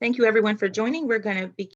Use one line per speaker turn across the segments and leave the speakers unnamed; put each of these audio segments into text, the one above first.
Thank you everyone for joining. We're going to begin.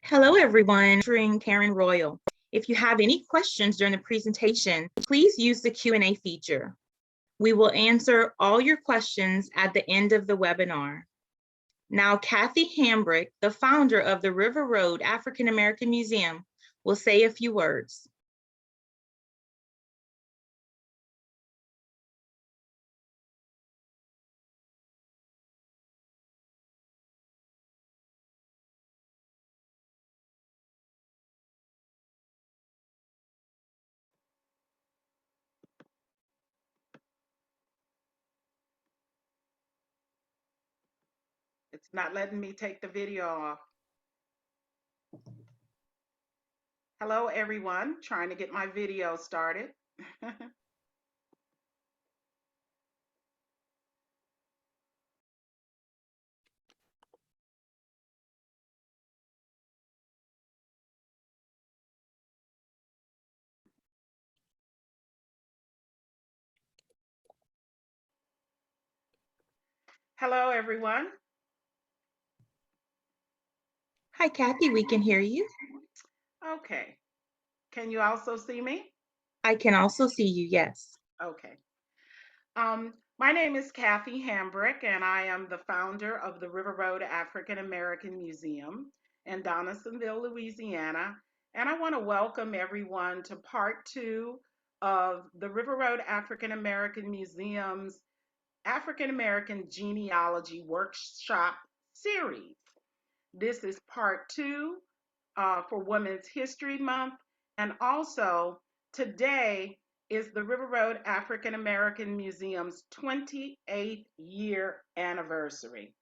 Hello everyone, featuring Karran Royal. If you have any questions during the presentation, please use the Q&A feature. We will answer all your questions at the end of the webinar. Now, Kathy Hambrick, the founder of the River Road African American Museum, will say a few words.
It's not letting me take the video off. Hello, everyone. Trying to get my video started. Hello, everyone.
Hi, Kathy, we can hear you.
Okay. Can you also see me?
I can also see you, yes.
Okay. My name is Kathy Hambrick, and I am the founder of the River Road African American Museum in Donaldsonville, Louisiana. And I want to welcome everyone to part two of the River Road African American Museum's African American Genealogy Workshop Series. This is part two for Women's History Month. And also, today is the River Road African American Museum's 28th year anniversary.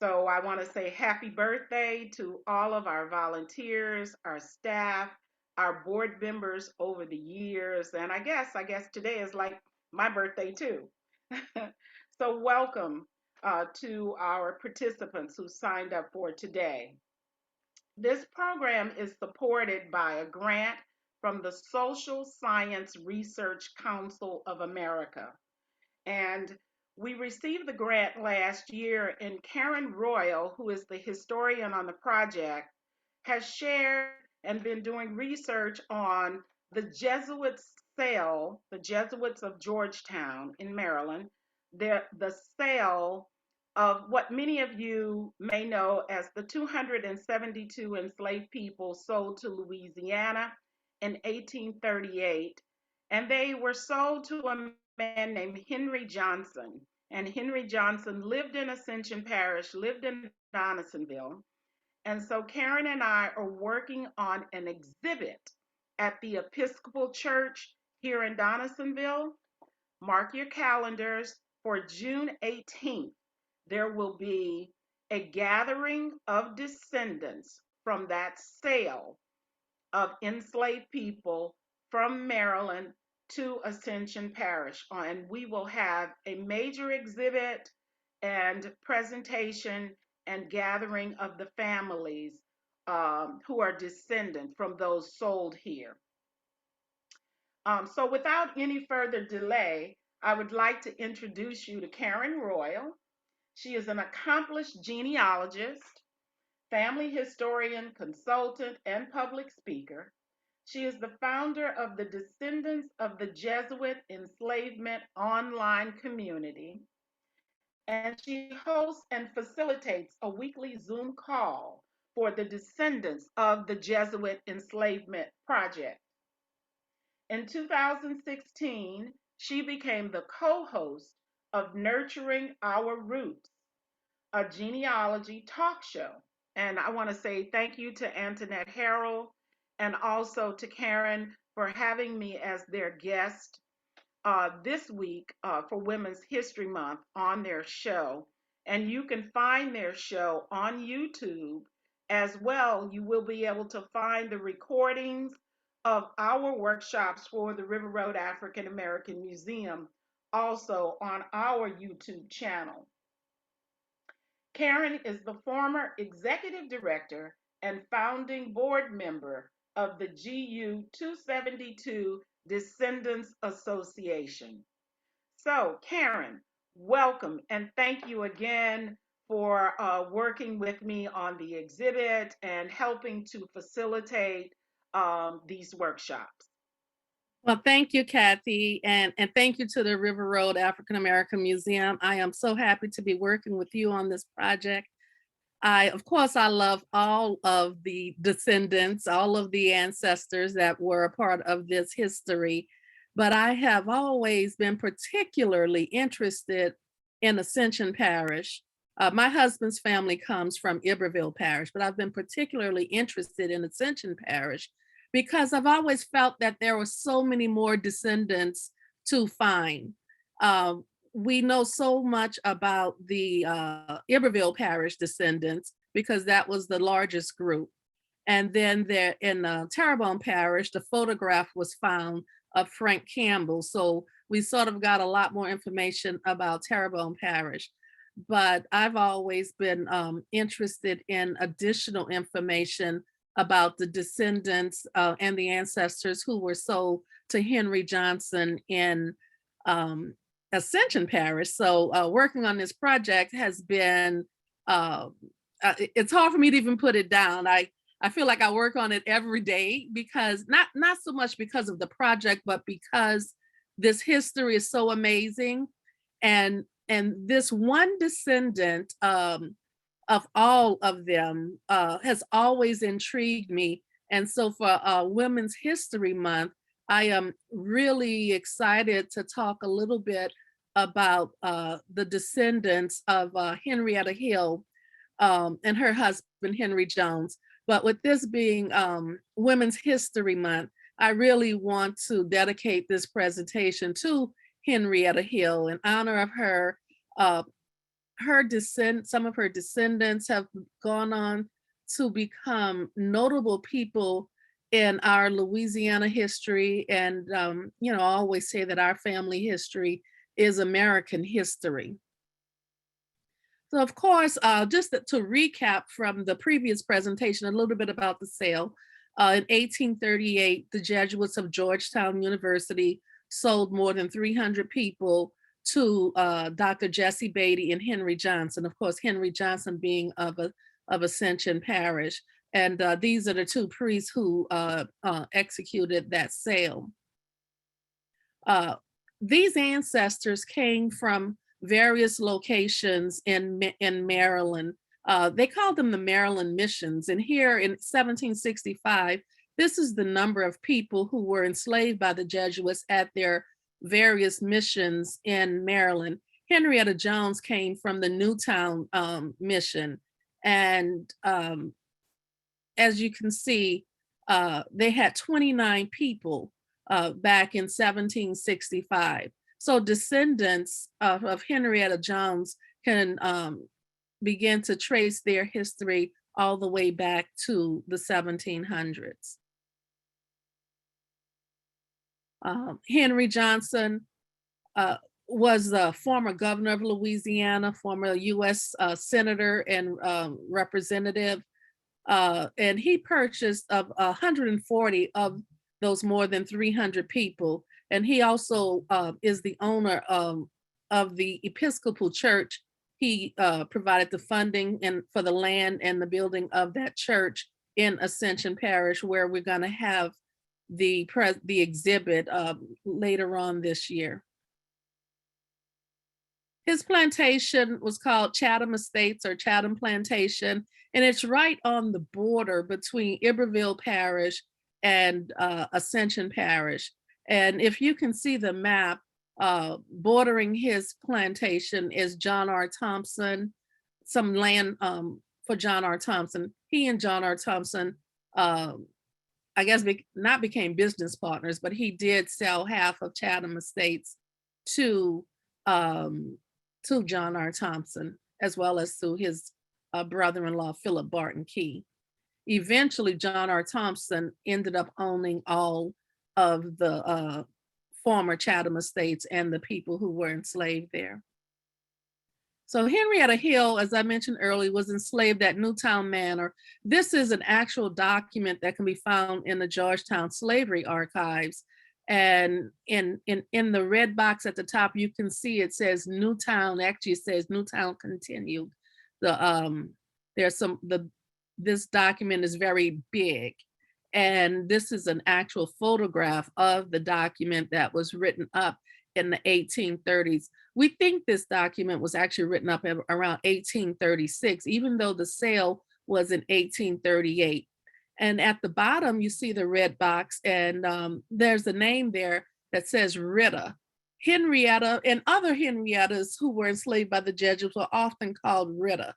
So I want to say happy birthday to all of our volunteers, our staff, our board members over the years. And I guess today is like my birthday too. So welcome to our participants who signed up for today. This program is supported by a grant from the Social Science Research Council of America. And we received the grant last year, and Karran Royal, who is the historian on the project, has shared and been doing research on the Jesuits' sale, the Jesuits of Georgetown in Maryland, the sale of what many of you may know as the 272 enslaved people sold to Louisiana in 1838. And they were sold to a man named Henry Johnson. And Henry Johnson lived in Ascension Parish, lived in Donaldsonville. And so Karran and I are working on an exhibit at the Episcopal Church here in Donaldsonville. Mark your calendars for June 18th. There will be a gathering of descendants from that sale of enslaved people from Maryland to Ascension Parish. And we will have a major exhibit and presentation and gathering of the families who are descendant from those sold here. So without any further delay, I would like to introduce you to Karran Royal. She is an accomplished genealogist, family historian, consultant, and public speaker. She is the founder of the Descendants of the Jesuit Enslavement online community, and she hosts and facilitates a weekly Zoom call for the descendants of the Jesuit Enslavement Project. In 2016, she became the co-host of Nurturing Our Roots, a genealogy talk show. And I want to say thank you to Antoinette Harrell and also to Karran for having me as their guest this week for Women's History Month on their show. And you can find their show on YouTube as well. You will be able to find the recordings of our workshops for the River Road African American Museum also on our YouTube channel. Karran is the former executive director and founding board member of the GU 272 Descendants Association. So, Karran, welcome and thank you again for working with me on the exhibit and helping to facilitate these workshops.
Well, thank you, Kathy, and thank you to the River Road African American Museum. I am so happy to be working with you on this project. Of course, I love all of the descendants, all of the ancestors that were a part of this history, but I have always been particularly interested in Ascension Parish. My husband's family comes from Iberville Parish, but I've been particularly interested in Ascension Parish because I've always felt that there were so many more descendants to find. We know so much about the Iberville Parish descendants because that was the largest group. And then there in Terrebonne Parish, the photograph was found of Frank Campbell. So we sort of got a lot more information about Terrebonne Parish. But I've always been interested in additional information about the descendants and the ancestors who were sold to Henry Johnson in Ascension Parish. So working on this project has been, it's hard for me to even put it down. I feel like I work on it every day because not so much because of the project, but because this history is so amazing. And this one descendant of all of them has always intrigued me. And so for Women's History Month, I am really excited to talk a little bit about the descendants of Henrietta Hill and her husband, Henry Jones. But with this being Women's History Month, I really want to dedicate this presentation to Henrietta Hill in honor of her. Some of her descendants have gone on to become notable people in our Louisiana history. And, I always say that our family history is American history. So of course, just to recap from the previous presentation, a little bit about the sale. In 1838, the Jesuits of Georgetown University sold more than 300 people to Dr. Jesse Beatty and Henry Johnson. Of course, Henry Johnson being of Ascension Parish. And these are the two priests who executed that sale. These ancestors came from various locations in Maryland. They called them the Maryland Missions. And here in 1765, this is the number of people who were enslaved by the Jesuits at their various missions in Maryland. Henrietta Jones came from the Newtown mission. And as you can see, they had 29 people back in 1765. So descendants of Henrietta Jones can begin to trace their history all the way back to the 1700s. Henry Johnson was the former governor of Louisiana, former U.S. senator and representative, and he purchased 140 of those more than 300 people. And he also is the owner of the Episcopal Church. He provided the funding for the land and the building of that church in Ascension Parish, where we're going to have the exhibit later on this year. His plantation was called Chatham Estates or Chatham Plantation, and it's right on the border between Iberville Parish and Ascension Parish. And if you can see the map, bordering his plantation is John R. Thompson, some land for John R. Thompson. He and John R. Thompson, I guess not became business partners, but he did sell half of Chatham Estates to John R. Thompson, as well as to his brother-in-law, Philip Barton Key. Eventually, John R. Thompson ended up owning all of the former Chatham Estates and the people who were enslaved there. So Henrietta Hill, as I mentioned earlier, was enslaved at Newtown Manor. This is an actual document that can be found in the Georgetown Slavery Archives. And in the red box at the top, you can see it says Newtown. Actually, it says Newtown continued. This document is very big, and this is an actual photograph of the document that was written up in the 1830s. We think this document was actually written up around 1836, even though the sale was in 1838. And at the bottom, you see the red box, and there's a name there that says Ritta. Henrietta and other Henriettas who were enslaved by the Jesuits were often called Ritta.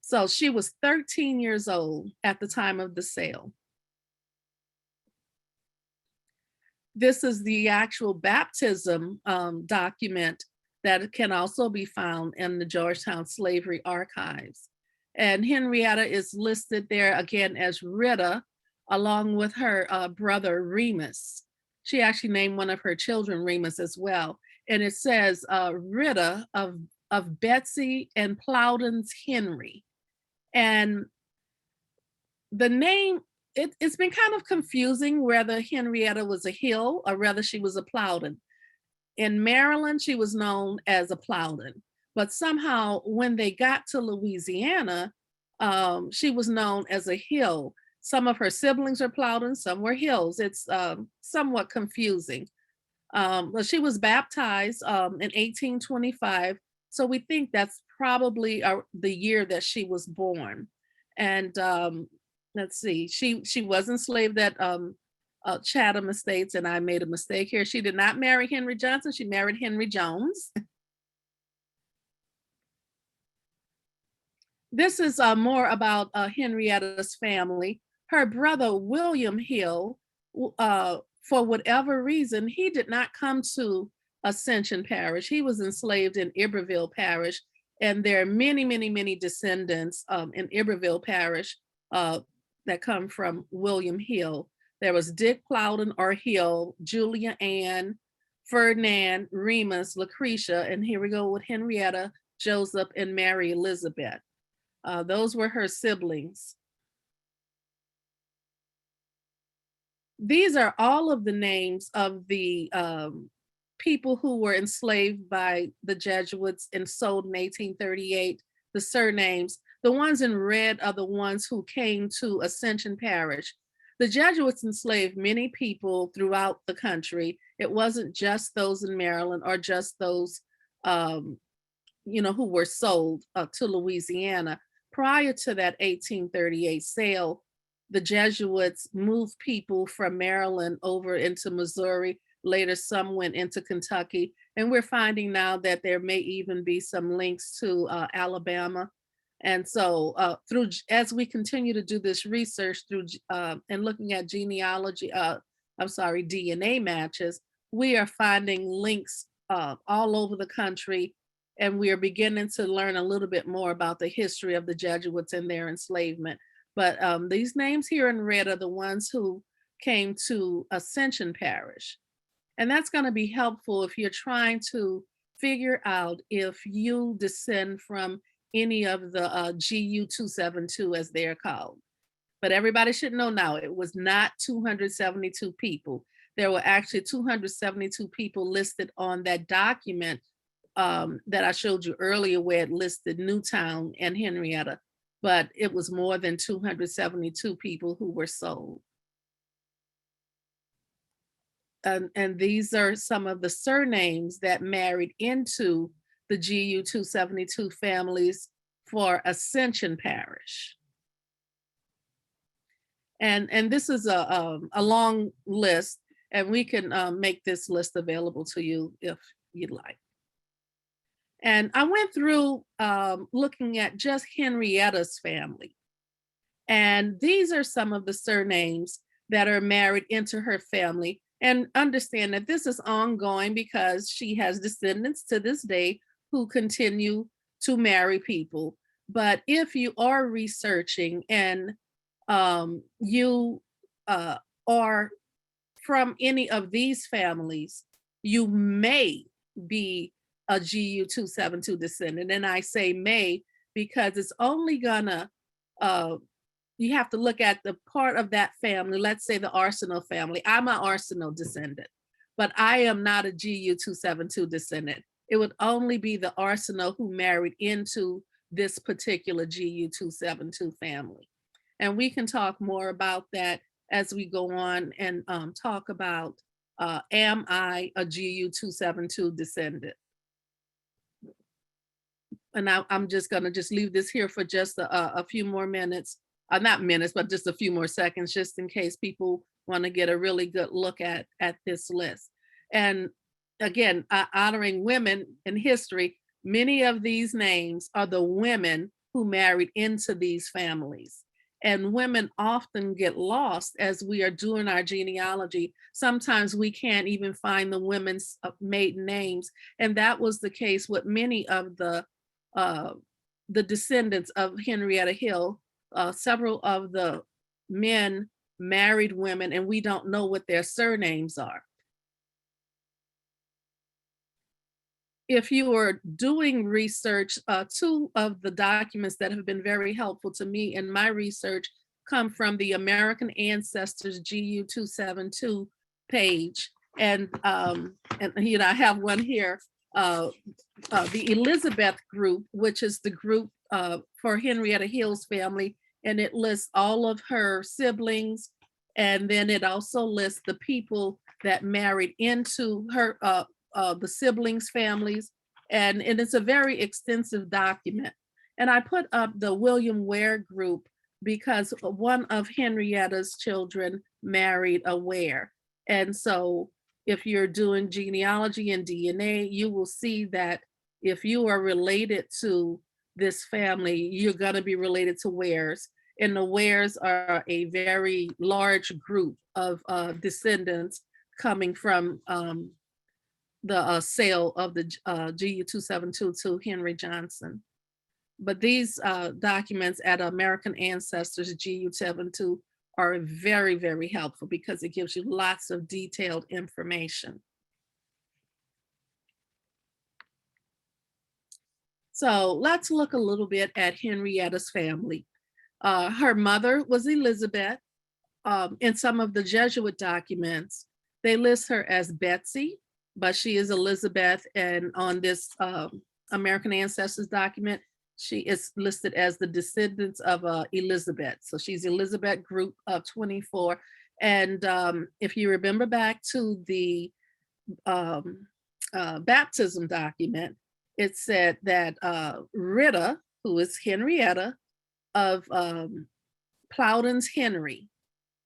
So she was 13 years old at the time of the sale. This is the actual baptism document that can also be found in the Georgetown Slavery Archives. And Henrietta is listed there again as Ritta, along with her brother Remus. She actually named one of her children Remus as well. And it says Ritta of Betsy and Plowden's Henry. And the name, it's been kind of confusing whether Henrietta was a Hill or whether she was a Plowden. In Maryland, she was known as a Plowden. But somehow when they got to Louisiana, she was known as a Hill. Some of her siblings are Plowden, some were Hills. It's somewhat confusing. But she was baptized in 1825. So we think that's probably the year that she was born. And let's see, she was enslaved at Chatham Estates, and I made a mistake here. She did not marry Henry Johnson, she married Henry Jones. This is more about Henrietta's family. Her brother, William Hill, for whatever reason, he did not come to Ascension Parish. He was enslaved in Iberville Parish, and there are many, many, many descendants in Iberville Parish that come from William Hill. There was Dick Plowden or Hill, Julia Ann, Ferdinand, Remus, Lucretia, and here we go with Henrietta, Joseph, and Mary Elizabeth. Those were her siblings. These are all of the names of the people who were enslaved by the Jesuits and sold in 1838, the surnames. The ones in red are the ones who came to Ascension Parish. The Jesuits enslaved many people throughout the country. It wasn't just those in Maryland or just those who were sold to Louisiana. Prior to that 1838 sale, the Jesuits moved people from Maryland over into Missouri. Later, some went into Kentucky. And we're finding now that there may even be some links to Alabama. And so as we continue to do this research and looking at DNA matches, we are finding links all over the country. And we are beginning to learn a little bit more about the history of the Jesuits and their enslavement. But these names here in red are the ones who came to Ascension Parish. And that's going to be helpful if you're trying to figure out if you descend from any of the GU 272 as they're called. But everybody should know now, it was not 272 people. There were actually 272 people listed on that document that I showed you earlier, where it listed Newtown and Henrietta, but it was more than 272 people who were sold. And these are some of the surnames that married into the GU 272 families for Ascension Parish. And this is a long list, and we can make this list available to you if you'd like. And I went through looking at just Henrietta's family. And these are some of the surnames that are married into her family. And understand that this is ongoing because she has descendants to this day who continue to marry people. But if you are researching and you are from any of these families, you may be a GU 272 descendant. And I say may because it's only gonna, you have to look at the part of that family, let's say the Arsenal family. I'm an Arsenal descendant, but I am not a GU 272 descendant. It would only be the Arsenal who married into this particular GU 272 family. And we can talk more about that as we go on and talk about, am I a GU 272 descendant? And I'm just gonna leave this here for just a few more minutes. Not minutes, but just a few more seconds, just in case people want to get a really good look at this list. And again, honoring women in history, many of these names are the women who married into these families. And women often get lost as we are doing our genealogy. Sometimes we can't even find the women's maiden names. And that was the case with many of the descendants of Henrietta Hill. Several of the men married women, and we don't know what their surnames are. If you are doing research, two of the documents that have been very helpful to me in my research come from the American Ancestors GU 272 page. And you know, I have one here, the Elizabeth group, which is the group for Henrietta Hill's family, and it lists all of her siblings, and then it also lists the people that married into her the siblings' families, and it's a very extensive document. And I put up the William Ware group because one of Henrietta's children married a Ware. And so if you're doing genealogy and DNA, you will see that if you are related to this family, you're going to be related to Wares. And the Wares are a very large group of descendants coming from the sale of the GU 272 to Henry Johnson. But these documents at American Ancestors GU 272 are very, very helpful because it gives you lots of detailed information. So let's look a little bit at Henrietta's family. Her mother was Elizabeth. In some of the Jesuit documents, they list her as Betsy, but she is Elizabeth. And on this American Ancestors document, she is listed as the descendants of Elizabeth. So she's Elizabeth group of 24. And if you remember back to the baptism document, it said that Rita, who is Henrietta of Plowden's Henry.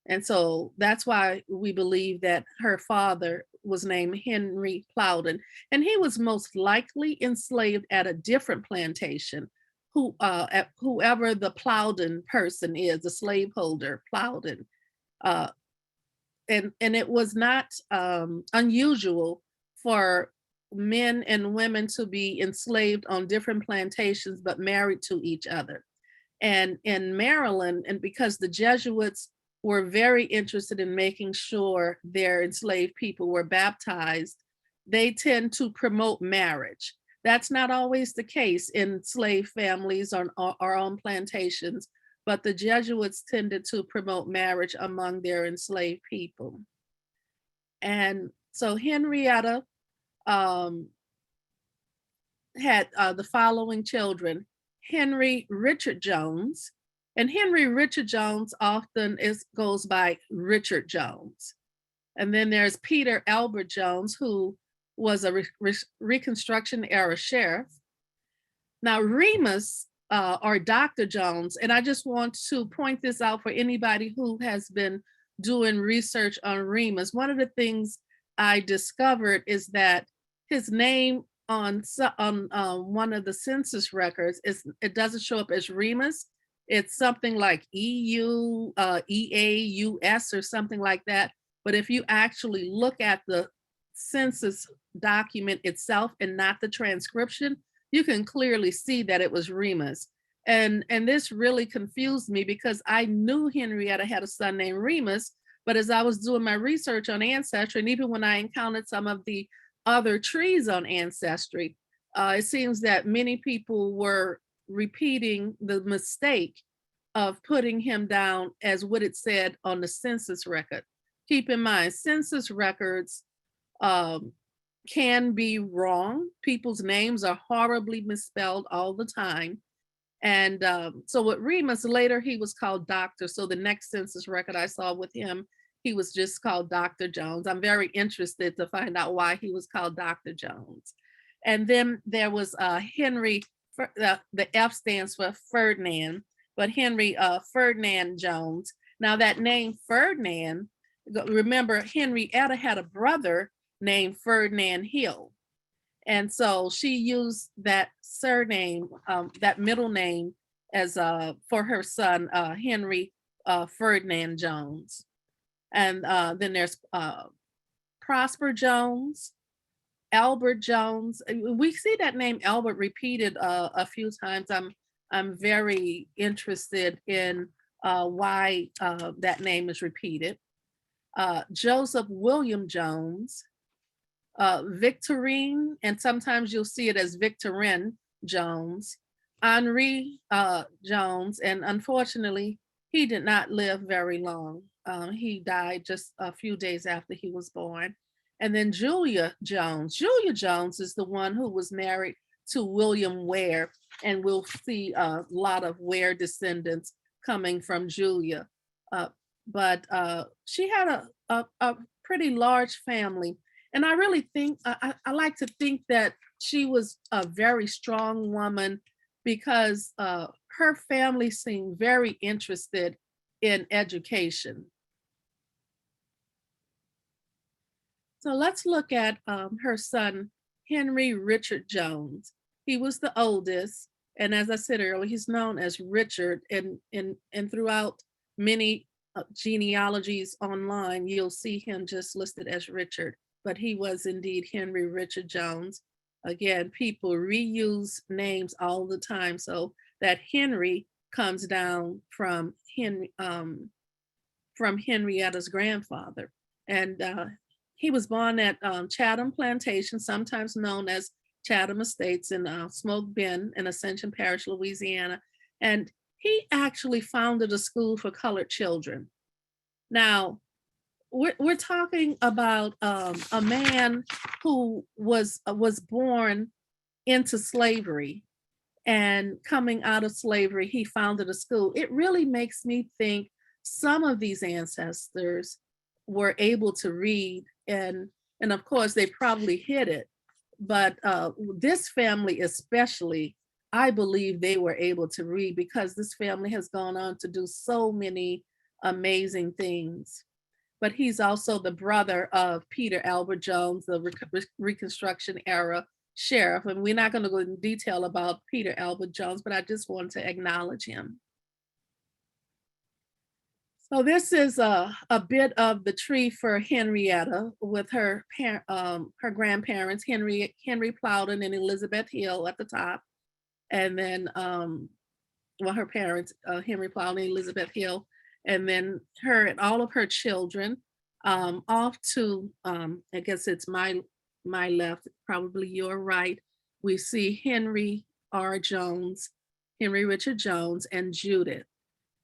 And so that's why we believe that her father was named Henry Plowden. And he was most likely enslaved at a different plantation, whoever the Plowden person is, the slaveholder Plowden. And it was not unusual for men and women to be enslaved on different plantations, but married to each other. And in Maryland, and because the Jesuits were very interested in making sure their enslaved people were baptized, they tend to promote marriage. That's not always the case in slave families or on plantations, but the Jesuits tended to promote marriage among their enslaved people. And so Henrietta had the following children: Henry Richard Jones, and Henry Richard Jones often goes by Richard Jones. And then there's Peter Albert Jones, who was a Reconstruction era sheriff. Now Remus or Dr. Jones, and I just want to point this out for anybody who has been doing research on Remus. One of the things I discovered is that his name on one of the census records it doesn't show up as Remus. It's something like EU, EAUS or something like that. But if you actually look at the census document itself and not the transcription, you can clearly see that it was Remus. And this really confused me because I knew Henrietta had a son named Remus, but as I was doing my research on Ancestry, and even when I encountered some of the other trees on Ancestry, it seems that many people were repeating the mistake of putting him down as what it said on the census record. Keep in mind, census records can be wrong. People's names are horribly misspelled all the time. And so with Remus, later he was called Doctor. So the next census record I saw with him, he was just called Dr. Jones. I'm very interested to find out why he was called Dr. Jones. And then there was Henry, the F stands for Ferdinand, but Henry Ferdinand Jones. Now that name Ferdinand, remember Henrietta had a brother named Ferdinand Hill. And so she used that surname, that middle name as for her son, Henry Ferdinand Jones. And then there's Prosper Jones, Albert Jones. We see that name Albert repeated a few times. I'm very interested in why that name is repeated. Joseph William Jones, Victorine, and sometimes you'll see it as Victorine Jones, Henri Jones, and unfortunately, he did not live very long. He died just a few days after he was born. And then Julia Jones. Julia Jones is the one who was married to William Ware, and we'll see a lot of Ware descendants coming from Julia. But she had a pretty large family. And I really think, I like to think that she was a very strong woman because her family seemed very interested in education. So let's look at her son, Henry Richard Jones. He was the oldest. And as I said earlier, he's known as Richard. And throughout many genealogies online, you'll see him just listed as Richard. But he was indeed Henry Richard Jones. Again, people reuse names all the time. So that Henry comes down from Henrietta's grandfather. And he was born at Chatham Plantation, sometimes known as Chatham Estates in Smoke Bend in Ascension Parish, Louisiana. And he actually founded a school for colored children. Now, we're talking about a man who was born into slavery, and coming out of slavery, he founded a school. It really makes me think some of these ancestors were able to read, and of course they probably hid it. But this family especially, I believe they were able to read because this family has gone on to do so many amazing things. But he's also the brother of Peter Albert Jones, the Reconstruction era sheriff. And we're not going to go in detail about Peter Albert Jones, but I just want to acknowledge him. So this is a bit of the tree for Henrietta with her grandparents, Henry Plowden and Elizabeth Hill at the top. And then well, her parents, Henry Pauline Elizabeth Hill, and then her and all of her children, off to, I guess it's my left, probably your right. We see Henry R. Jones, Henry Richard Jones, and Judith.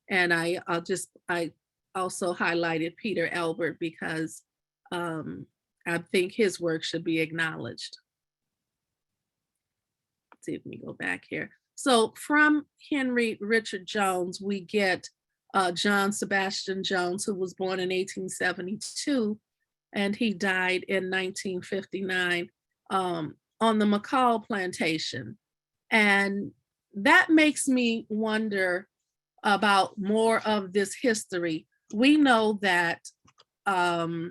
And I also highlighted Peter Albert because I think his work should be acknowledged. Let's see if we go back here. So from Henry Richard Jones, we get John Sebastian Jones, who was born in 1872, and he died in 1959 on the McCall plantation. And that makes me wonder about more of this history. We know that, I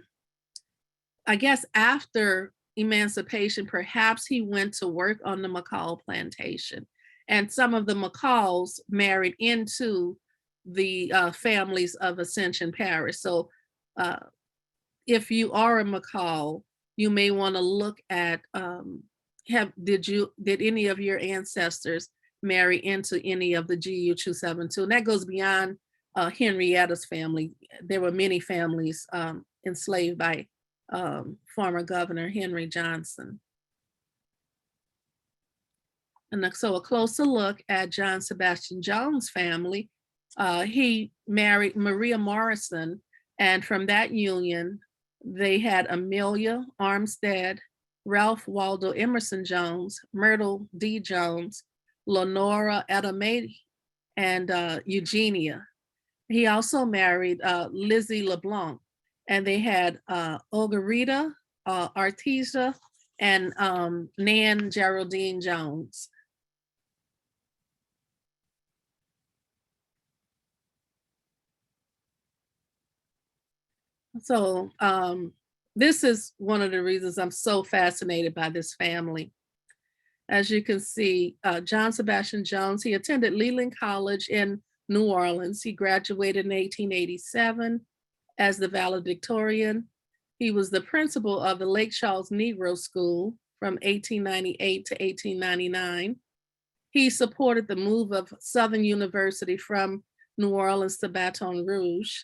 guess after emancipation, perhaps he went to work on the McCall plantation. And some of the McCalls married into the families of Ascension Parish. So if you are a McCall, you may want to look at, did any of your ancestors marry into any of the GU 272? And that goes beyond Henrietta's family. There were many families enslaved by former Governor Henry Johnson. And so a closer look at John Sebastian Jones' family. He married Maria Morrison, and from that union, they had Amelia Armstead, Ralph Waldo Emerson Jones, Myrtle D. Jones, Lenora Adamadi, and Eugenia. He also married Lizzie LeBlanc, and they had Olgarita, Artesia, and Nan Geraldine Jones. So this is one of the reasons I'm so fascinated by this family. As you can see, John Sebastian Jones, he attended Leland College in New Orleans. He graduated in 1887 as the valedictorian. He was the principal of the Lake Charles Negro School from 1898 to 1899. He supported the move of Southern University from New Orleans to Baton Rouge.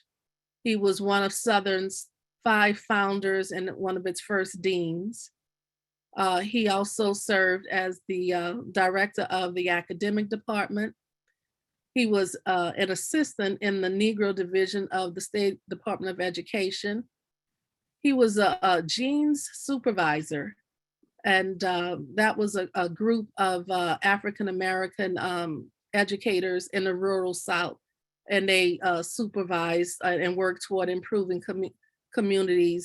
He was one of Southern's 5 founders and one of its first deans. He also served as the director of the academic department. He was an assistant in the Negro division of the State Department of Education. He was a jeans supervisor, and that was a group of African-American educators in the rural South, and they supervised and worked toward improving community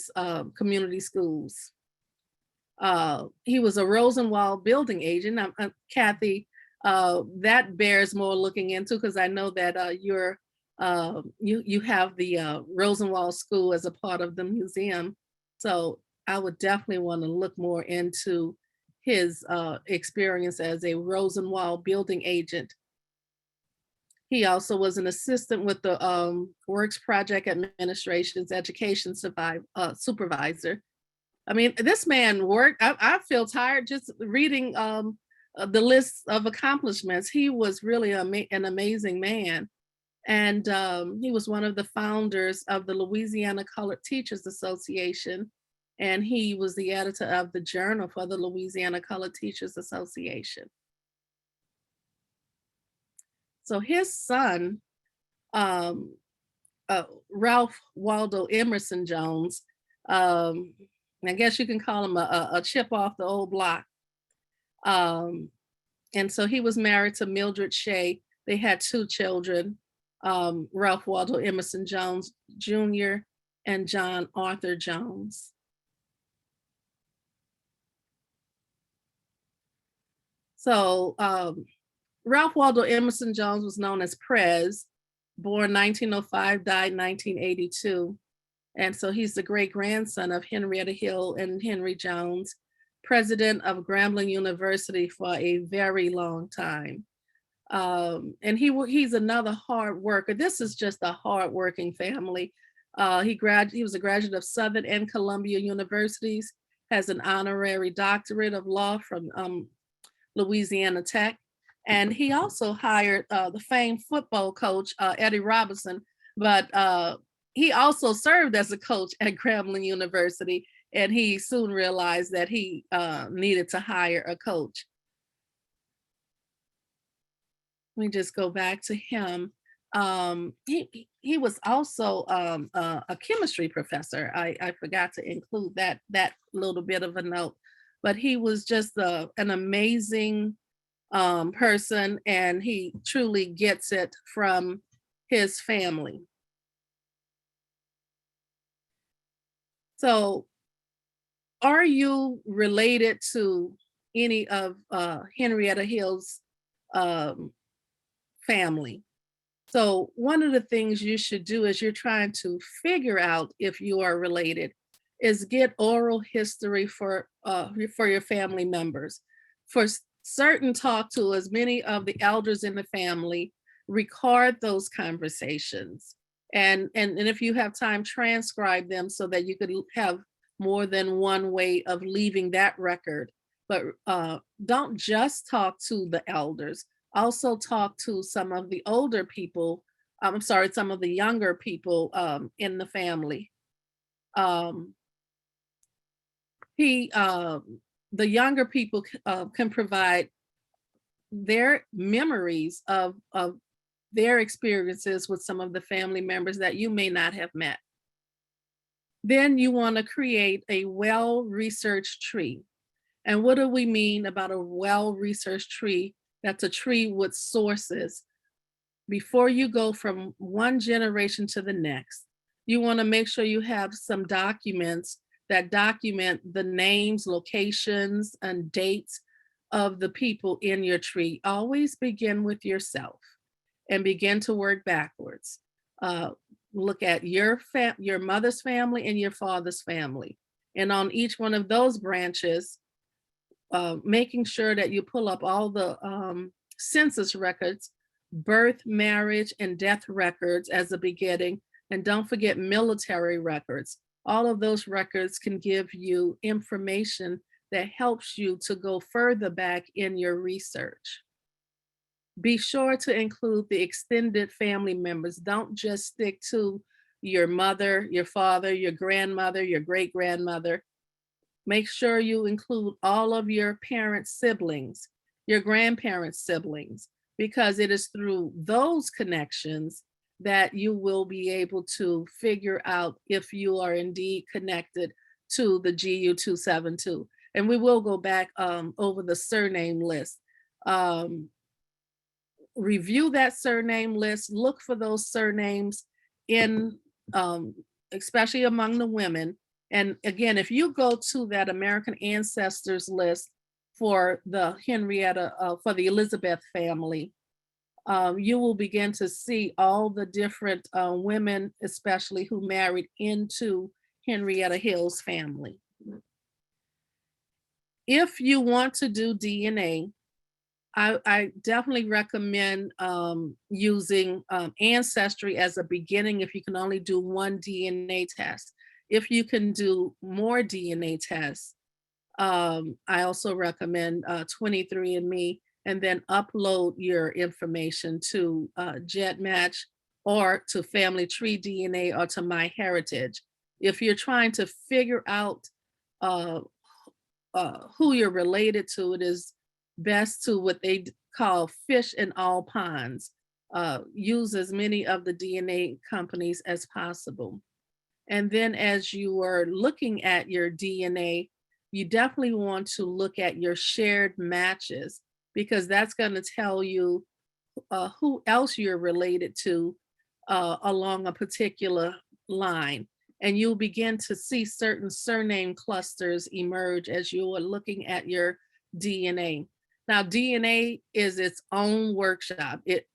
schools. He was a Rosenwald building agent. Kathy, that bears more looking into, because I know that you have the Rosenwald School as a part of the museum. So I would definitely want to look more into his experience as a Rosenwald building agent. He also was an assistant with the Works Project Administration's education supervisor. I mean, this man worked. I feel tired just reading the list of accomplishments. He was really an amazing man. And he was one of the founders of the Louisiana Colored Teachers Association. And he was the editor of the Journal for the Louisiana Colored Teachers Association. So his son, Ralph Waldo Emerson Jones, I guess you can call him a chip off the old block. And so he was married to Mildred Shea. They had 2 children, Ralph Waldo Emerson Jones Jr. and John Arthur Jones. So Ralph Waldo Emerson Jones was known as Prez, born 1905, died 1982. And so he's the great grandson of Henrietta Hill and Henry Jones, president of Grambling University for a very long time. And he's another hard worker. This is just a hardworking family. He was a graduate of Southern and Columbia Universities, has an honorary doctorate of law from Louisiana Tech, And he also hired the famed football coach, Eddie Robinson, but he also served as a coach at Grambling University, and he soon realized that he needed to hire a coach. Let me just go back to him. He was also a chemistry professor. I forgot to include that little bit of a note, but he was just an amazing person, and he truly gets it from his family. So, are you related to any of Henrietta Hill's family? So one of the things you should do as you're trying to figure out if you are related is get oral history for your family members. For certain, talk to as many of the elders in the family, record those conversations. And if you have time, transcribe them so that you could have more than one way of leaving that record. But don't just talk to the elders. Also talk to some of the older people, I'm sorry, some of the younger people in the family. The younger people can provide their memories of their experiences with some of the family members that you may not have met. Then you want to create a well-researched tree. And what do we mean about a well-researched tree? That's a tree with sources. Before you go from one generation to the next, you want to make sure you have some documents that document the names, locations, and dates of the people in your tree. Always begin with yourself and begin to work backwards. Look at your mother's family and your father's family. And on each one of those branches, making sure that you pull up all the census records, birth, marriage, and death records as a beginning. And don't forget military records. All of those records can give you information that helps you to go further back in your research. Be sure to include the extended family members. Don't just stick to your mother, your father, your grandmother, your great-grandmother. Make sure you include all of your parents' siblings, your grandparents' siblings, because it is through those connections that you will be able to figure out if you are indeed connected to the GU 272. And we will go back over the surname list. Review that surname list, look for those surnames in, especially among the women. And again, if you go to that American Ancestors list for the for the Elizabeth family, you will begin to see all the different women, especially who married into Henrietta Hill's family. If you want to do DNA, I definitely recommend using Ancestry as a beginning if you can only do one DNA test. If you can do more DNA tests, I also recommend 23andMe, and then upload your information to GEDmatch or to Family Tree DNA or to MyHeritage. If you're trying to figure out who you're related to, it is best to what they call fish in all ponds. Use as many of the DNA companies as possible. And then as you are looking at your DNA, you definitely want to look at your shared matches, because that's going to tell you who else you're related to along a particular line. And you'll begin to see certain surname clusters emerge as you are looking at your DNA. Now, DNA is its own workshop. It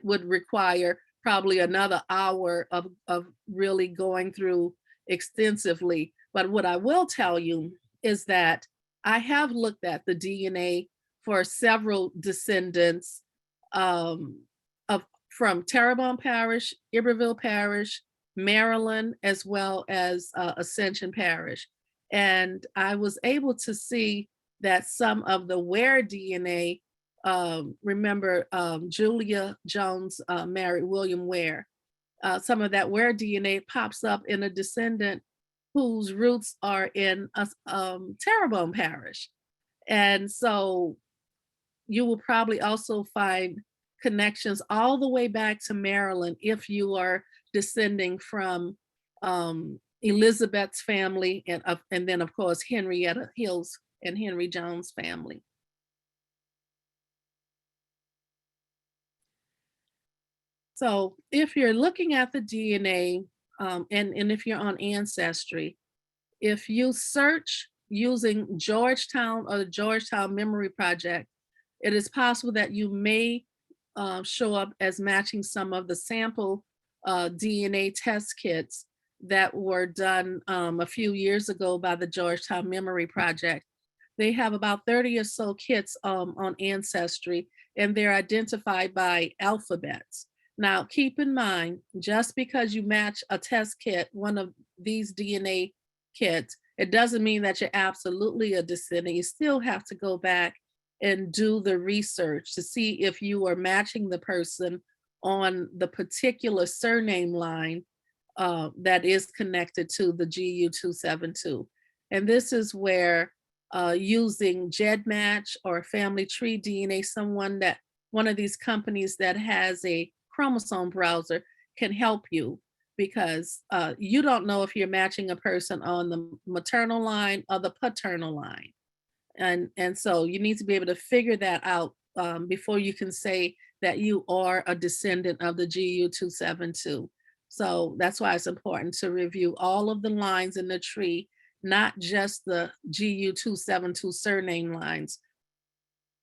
would require probably another hour of really going through extensively. But what I will tell you is that I have looked at the DNA for several descendants from Terrebonne Parish, Iberville Parish, Maryland, as well as Ascension Parish. And I was able to see that some of the Ware DNA remember Julia Jones married William Ware. Some of that Ware DNA pops up in a descendant whose roots are in Terrebonne Parish. And so you will probably also find connections all the way back to Maryland if you are descending from Elizabeth's family and then of course Henrietta Hill's and Henry Jones' family. So if you're looking at the DNA and if you're on Ancestry, if you search using Georgetown or the Georgetown Memory Project, it is possible that you may show up as matching some of the sample DNA test kits that were done a few years ago by the Georgetown Memory Project. They have about 30 or so kits on Ancestry, and they're identified by alphabets. Now, keep in mind, just because you match a test kit, one of these DNA kits, it doesn't mean that you're absolutely a descendant. You still have to go back and do the research to see if you are matching the person on the particular surname line that is connected to the GU272. And this is where using GEDmatch or Family Tree DNA, one of these companies that has a chromosome browser can help you, because you don't know if you're matching a person on the maternal line or the paternal line. And so you need to be able to figure that out before you can say that you are a descendant of the GU272. So that's why it's important to review all of the lines in the tree, not just the GU272 surname lines.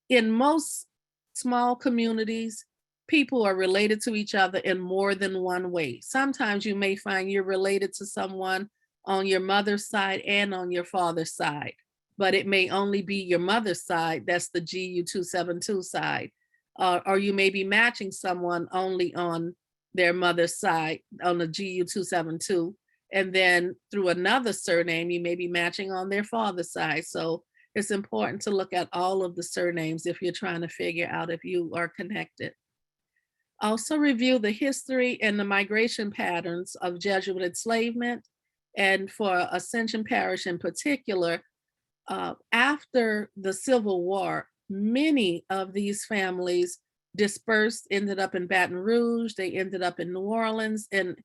In most small communities, people are related to each other in more than one way. Sometimes you may find you're related to someone on your mother's side and on your father's side, but it may only be your mother's side, that's the GU272 side. Or you may be matching someone only on their mother's side on the GU272, and then through another surname, you may be matching on their father's side. So it's important to look at all of the surnames if you're trying to figure out if you are connected. Also review the history and the migration patterns of Jesuit enslavement. And for Ascension Parish in particular, after the Civil War, many of these families dispersed, ended up in Baton Rouge, they ended up in New Orleans and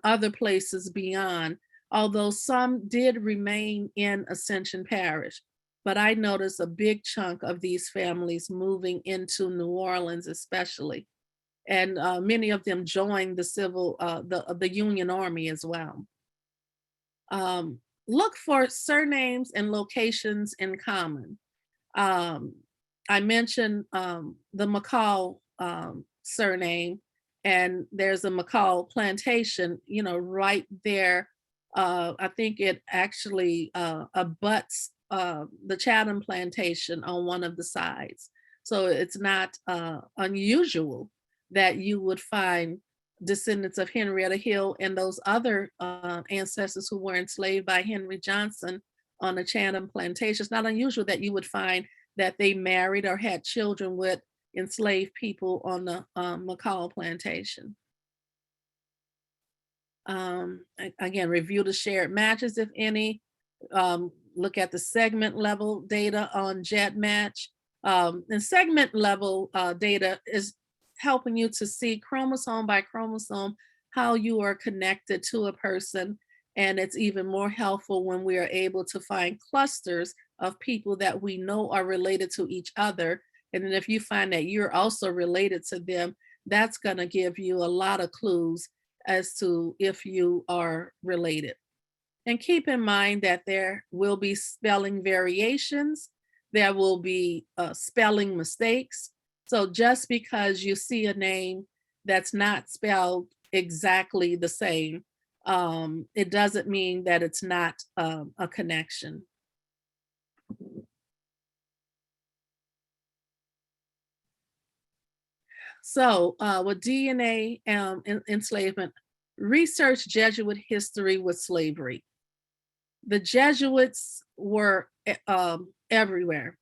other places beyond, although some did remain in Ascension Parish. But I noticed a big chunk of these families moving into New Orleans especially. And many of them joined the Union Army as well. Look for surnames and locations in common. I mentioned the McCall surname, and there's a McCall plantation, right there. I think it actually abuts the Chatham plantation on one of the sides. So it's not unusual that you would find descendants of Henrietta Hill and those other ancestors who were enslaved by Henry Johnson on the Chatham plantation. It's not unusual that you would find that they married or had children with enslaved people on the McCall plantation. Again, review the shared matches, if any. Look at the segment level data on GEDmatch. And segment level data is helping you to see chromosome by chromosome how you are connected to a person. And it's even more helpful when we are able to find clusters of people that we know are related to each other. And then if you find that you're also related to them, that's going to give you a lot of clues as to if you are related. And keep in mind that there will be spelling variations. There will be spelling mistakes. So just because you see a name that's not spelled exactly the same, it doesn't mean that it's not a connection. So with DNA enslavement, research Jesuit history with slavery. The Jesuits were everywhere.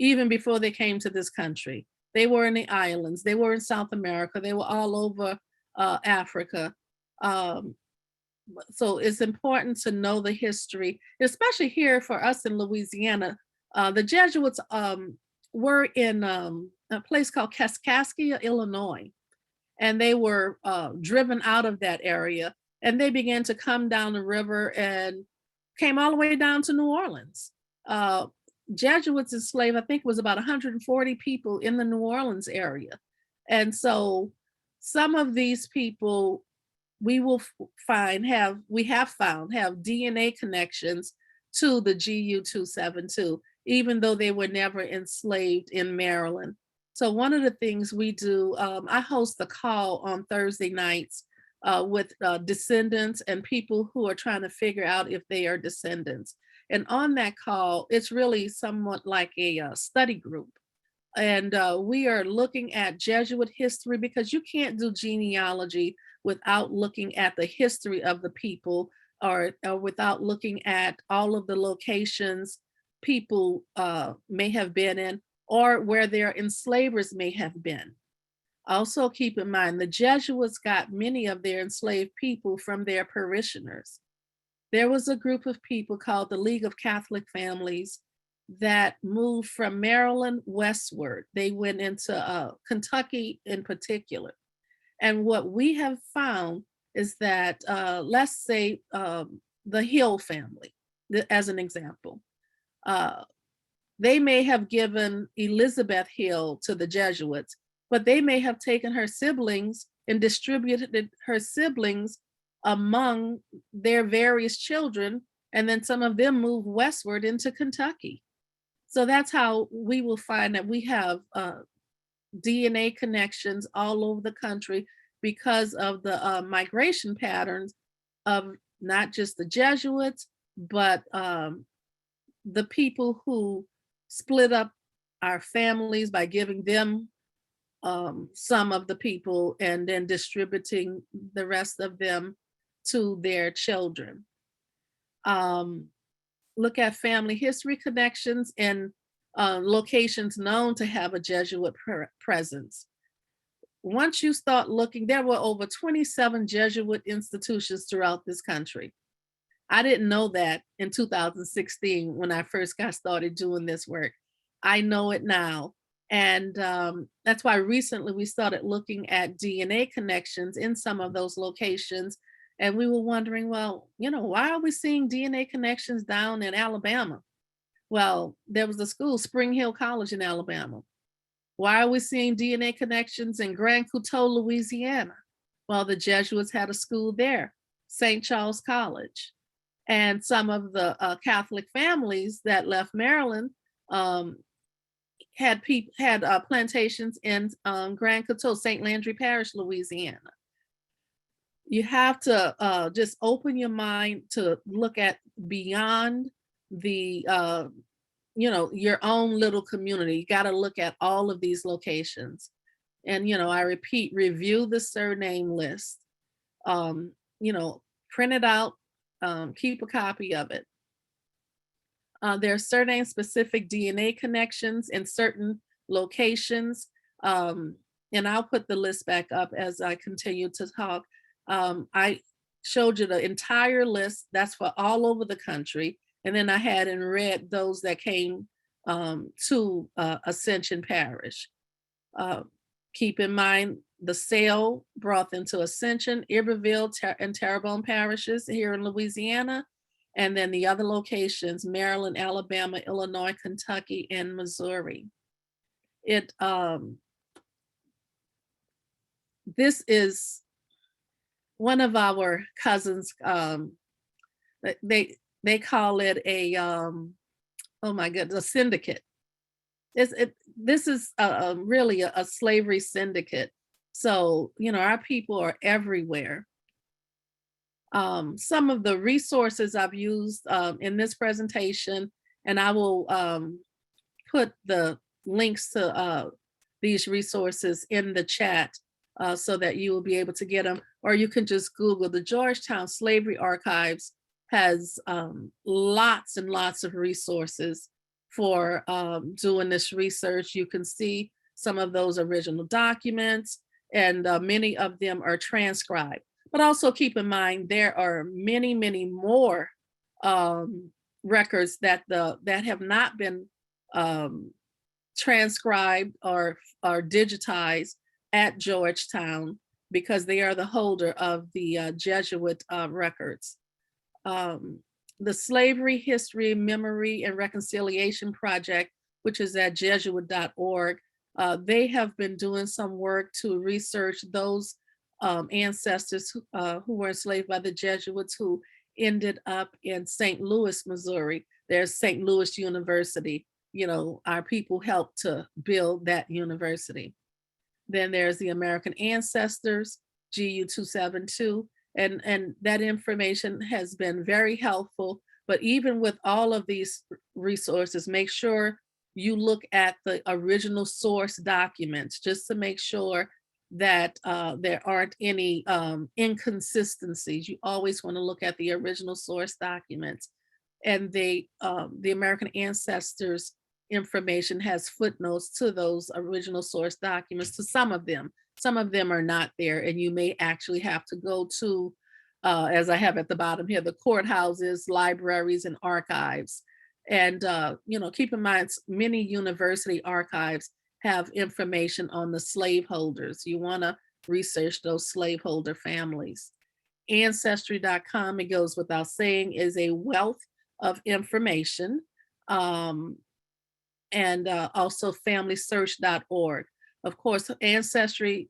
even before they came to this country. They were in the islands, they were in South America, they were all over Africa. Um, so it's important to know the history, especially here for us in Louisiana. The Jesuits were in a place called Kaskaskia, Illinois, and they were driven out of that area, and they began to come down the river and came all the way down to New Orleans. Jesuits enslaved, I think it was about 140 people in the New Orleans area. And so some of these people we will we have found have DNA connections to the GU 272, even though they were never enslaved in Maryland. So one of the things we do, I host a call on Thursday nights with descendants and people who are trying to figure out if they are descendants. And on that call, it's really somewhat like a study group. And we are looking at Jesuit history, because you can't do genealogy without looking at the history of the people, or without looking at all of the locations people may have been in, or where their enslavers may have been. Also keep in mind, the Jesuits got many of their enslaved people from their parishioners. There was a group of people called the League of Catholic Families that moved from Maryland westward. They went into Kentucky in particular. And what we have found is that, let's say the Hill family, as an example, they may have given Elizabeth Hill to the Jesuits, but they may have taken her siblings and distributed her siblings among their various children, and then some of them moved westward into Kentucky. So that's how we will find that we have DNA connections all over the country because of the migration patterns of not just the Jesuits, but the people who split up our families by giving them some of the people and then distributing the rest of them to their children. Look at family history connections in locations known to have a Jesuit presence. Once you start looking, there were over 27 Jesuit institutions throughout this country. I didn't know that in 2016 when I first got started doing this work. I know it now. And that's why recently we started looking at DNA connections in some of those locations. And we were wondering, well, why are we seeing DNA connections down in Alabama? Well, there was a school, Spring Hill College in Alabama. Why are we seeing DNA connections in Grand Couteau, Louisiana? Well, the Jesuits had a school there, St. Charles College. And some of the Catholic families that left Maryland had plantations in Grand Couteau, St. Landry Parish, Louisiana. You have to just open your mind to look at beyond the your own little community. You got to look at all of these locations. And I repeat, review the surname list. Print it out, keep a copy of it. There are surname specific DNA connections in certain locations. And I'll put the list back up as I continue to talk. I showed you the entire list. That's for all over the country. And then I had in red those that came to Ascension Parish. Keep in mind the sale brought them to Ascension, Iberville, and Terrebonne parishes here in Louisiana. And then the other locations, Maryland, Alabama, Illinois, Kentucky, and Missouri. This is one of our cousins. They call it a oh my goodness, a syndicate. This is really a slavery syndicate. So our people are everywhere. Some of the resources I've used in this presentation, and I will put the links to these resources in the chat so that you will be able to get them, or you can just Google the Georgetown Slavery Archives has lots and lots of resources for doing this research. You can see some of those original documents, and many of them are transcribed. But also keep in mind, there are many, many more records that have not been transcribed or digitized at Georgetown, because they are the holder of the Jesuit records. The Slavery History, Memory, and Reconciliation Project, which is at jesuit.org, they have been doing some work to research those ancestors who were enslaved by the Jesuits, who ended up in St. Louis, Missouri. There's St. Louis University. You know, our people helped to build that university. Then there's the American Ancestors, GU 272, and that information has been very helpful. But even with all of these resources, make sure you look at the original source documents, just to make sure that there aren't any inconsistencies. You always want to look at the original source documents. And the American Ancestors information has footnotes to those original source documents, to some of them. Some of them are not there, and you may actually have to go to, as I have at the bottom here, the courthouses, libraries, and archives. And keep in mind, many university archives have information on the slaveholders. You want to research those slaveholder families. Ancestry.com, it goes without saying, is a wealth of information. And also familysearch.org. Of course, Ancestry,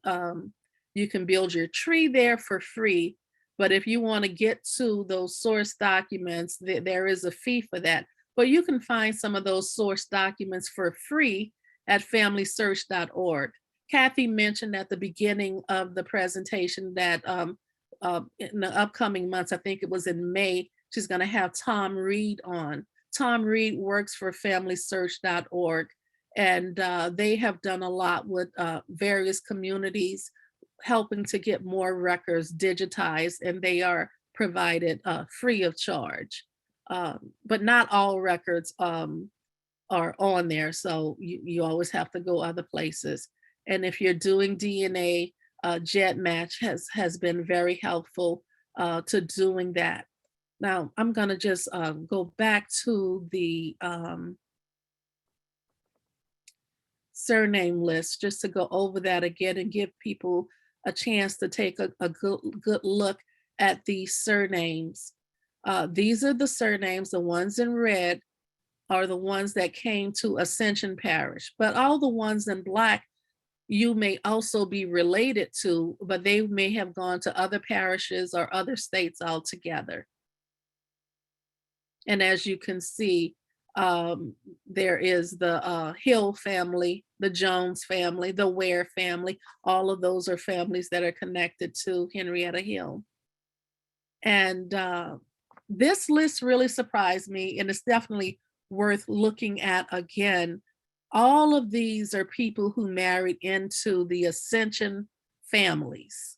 you can build your tree there for free, but if you want to get to those source documents, there is a fee for that. But you can find some of those source documents for free at familysearch.org. Kathy mentioned at the beginning of the presentation that in the upcoming months, I think it was in May, she's going to have Tom Reed on. Tom Reed works for familysearch.org, and they have done a lot with various communities, helping to get more records digitized, and they are provided free of charge. But not all records are on there, so you always have to go other places. And if you're doing DNA, GEDmatch has been very helpful to doing that. Now, I'm going to just go back to the surname list, just to go over that again and give people a chance to take a good look at these surnames. These are the surnames. The ones in red are the ones that came to Ascension Parish, but all the ones in black you may also be related to, but they may have gone to other parishes or other states altogether. And as you can see, there is the Hill family, the Jones family, the Ware family. All of those are families that are connected to Henrietta Hill. And this list really surprised me, and it's definitely worth looking at again. All of these are people who married into the Ascension families.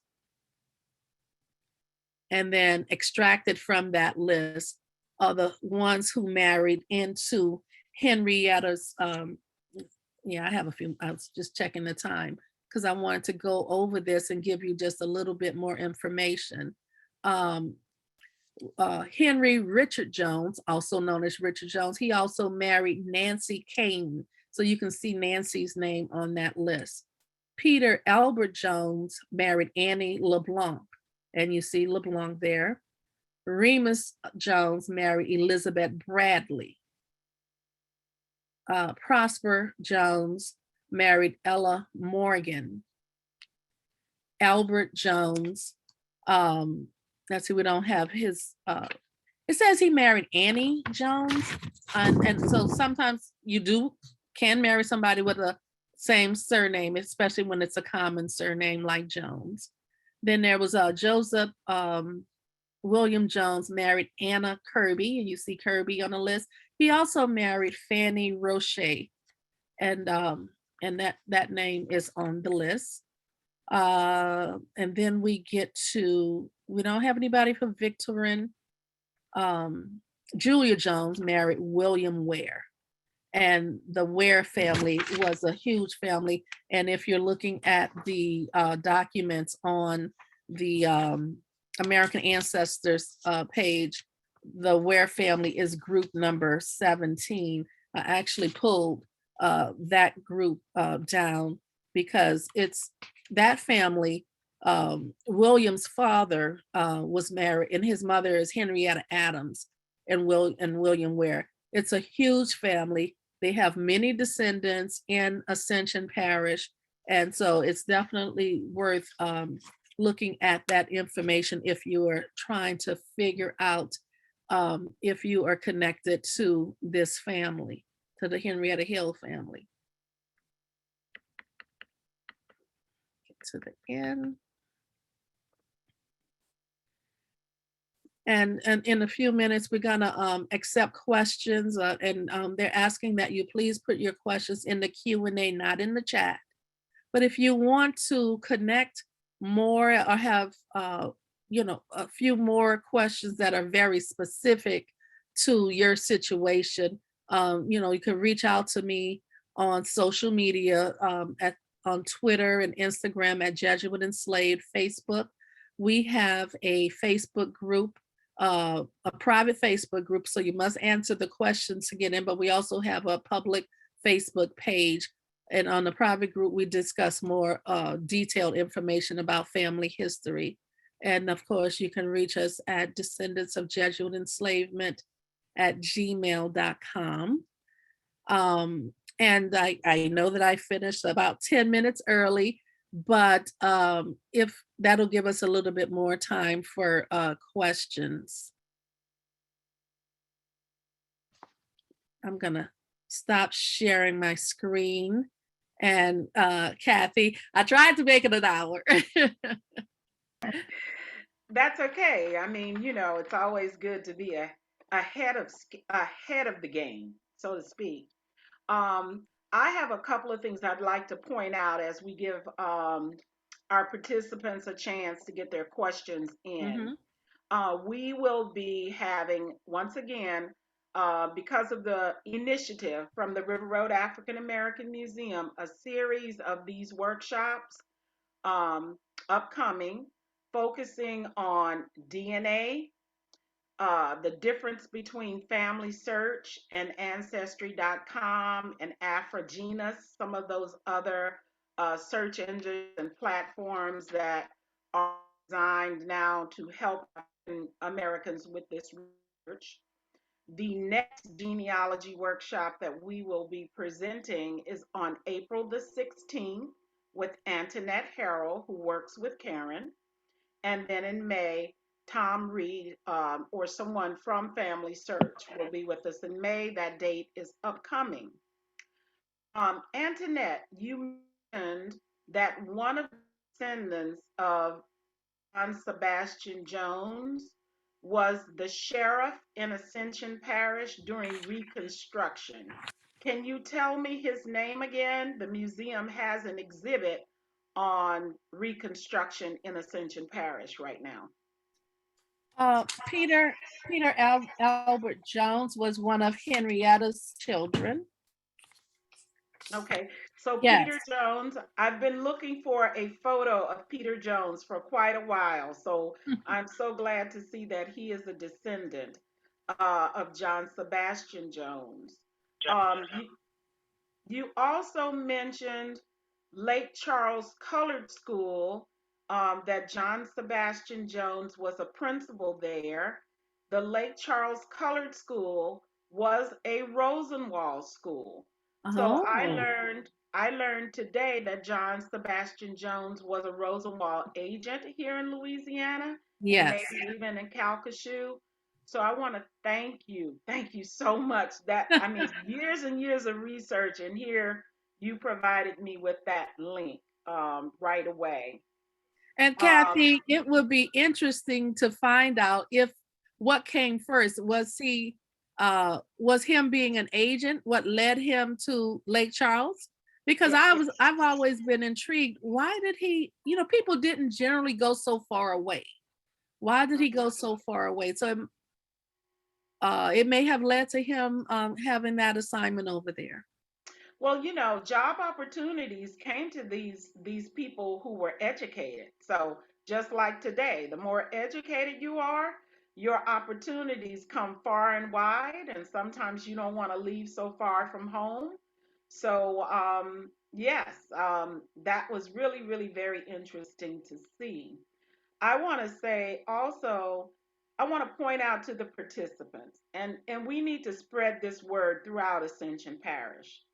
And then extracted from that list are the ones who married into Henrietta's, yeah, I have a few, I was just checking the time because I wanted to go over this and give you just a little bit more information. Henry Richard Jones, also known as Richard Jones, he also married Nancy Kane. So you can see Nancy's name on that list. Peter Albert Jones married Annie LeBlanc, and you see LeBlanc there. Remus Jones married Elizabeth Bradley. Prosper Jones married Ella Morgan. Albert Jones, let's see, we don't have his, it says he married Annie Jones. And so sometimes you can marry somebody with a same surname, especially when it's a common surname like Jones. Then there was Joseph William Jones married Anna Kirby, and you see Kirby on the list. He also married Fanny Roche, and that name is on the list. And then we get to, we don't have anybody from Victorine. Julia Jones married William Ware. And the Ware family was a huge family. And if you're looking at the documents on the American Ancestors page, the Ware family is group number 17. I actually pulled that group down because it's that family. William's father was married, and his mother is Henrietta Adams and William Ware. It's a huge family. They have many descendants in Ascension Parish, and so it's definitely worth looking at that information if you are trying to figure out if you are connected to this family, to the Henrietta Hill family. Get to the end. And in a few minutes, we're gonna accept questions, and they're asking that you please put your questions in the Q&A, not in the chat. But if you want to connect more or have a few more questions that are very specific to your situation, you can reach out to me on social media, on Twitter and Instagram at Jesuit Enslaved, Facebook. We have a Facebook group, a private Facebook group, so you must answer the questions to get in, but we also have a public Facebook page. And on the private group, we discuss more detailed information about family history. And of course, you can reach us at Descendants of Jesuit Enslavement at gmail.com. And I know that I finished about 10 minutes early, but if that'll give us a little bit more time for questions. I'm gonna stop sharing my screen. And Kathy, I tried to make it an hour.
That's okay. I mean, it's always good to be ahead of the game, so to speak. I have a couple of things I'd like to point out as we give our participants a chance to get their questions in. We will be having, once again, because of the initiative from the River Road African American Museum, a series of these workshops upcoming, focusing on DNA, the difference between Family Search and Ancestry.com and Afrogenus, some of those other search engines and platforms that are designed now to help Americans with this research. The next genealogy workshop that we will be presenting is on April the 16th with Antoinette Harrell, who works with Karran. And then in May, Tom Reed or someone from Family Search will be with us in May. That date is upcoming. Antoinette, you mentioned that one of the descendants of John Sebastian Jones was the sheriff in Ascension Parish during Reconstruction. Can you tell me his name again? The museum has an exhibit on Reconstruction in Ascension Parish right now.
Peter Albert Jones was one of Henrietta's children.
Okay, so
Yes.
Peter Jones, I've been looking for a photo of Peter Jones for quite a while, so I'm so glad to see that he is a descendant of John Sebastian Jones. You also mentioned Lake Charles Colored School, that John Sebastian Jones was a principal there. The Lake Charles Colored School was a Rosenwald school. So I learned today that John Sebastian Jones was a Rosenwald agent here in Louisiana, and
Yes.
maybe even in Calcasieu. So I want to thank you. Thank you so much. That, I mean, years and years of research, and here you provided me with that link right away.
And Kathy, it would be interesting to find out if what came first. Was him being an agent what led him to Lake Charles? Because I've always been intrigued. Why did he, people didn't generally go so far away. Why did he go so far away? So it may have led to him having that assignment over there.
Well, job opportunities came to these people who were educated. So just like today, the more educated you are, your opportunities come far and wide, and sometimes you don't want to leave so far from home. So yes, that was really, really very interesting to see. I want to say also, I want to point out to the participants, and we need to spread this word throughout Ascension Parish.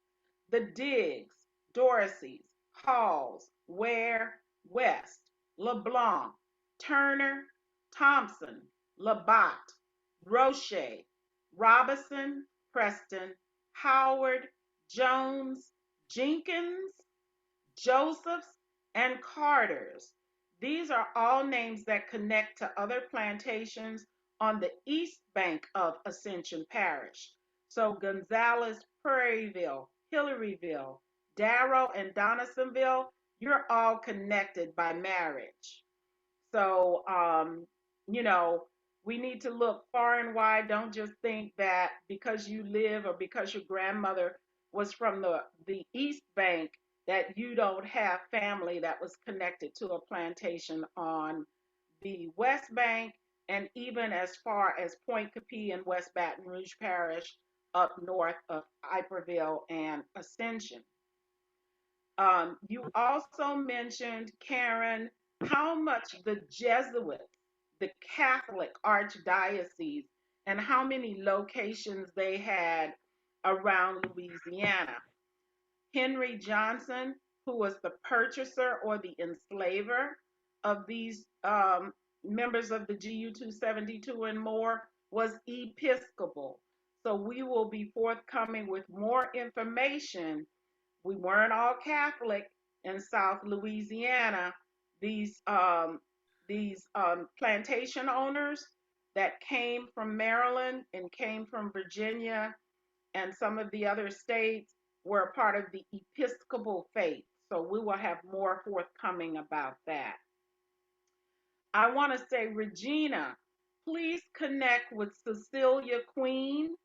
The Diggs, Dorseys, Halls, Ware, West, LeBlanc, Turner, Thompson, Labatt, Roche, Robinson, Preston, Howard, Jones, Jenkins, Josephs, and Carters. These are all names that connect to other plantations on the east bank of Ascension Parish. So Gonzales, Prairieville, Hillaryville, Darrow, and Donaldsonville, you're all connected by marriage. So, you know, we need to look far and wide. Don't just think that because you live or because your grandmother was from the East Bank that you don't have family that was connected to a plantation on the West Bank and even as far as Point Capee and West Baton Rouge Parish up north of Iberville and Ascension. You also mentioned, Karen, how much the Jesuits, the Catholic Archdiocese, and how many locations they had around Louisiana. Henry Johnson, who was the purchaser or the enslaver of these members of the GU 272 and more, was Episcopal. So we will be forthcoming with more information. We weren't all Catholic in South Louisiana. These plantation owners that came from Maryland and came from Virginia and some of the other states were a part of the Episcopal faith. So we will have more forthcoming about that. I want to say, Regina, please connect with Cecilia Queen,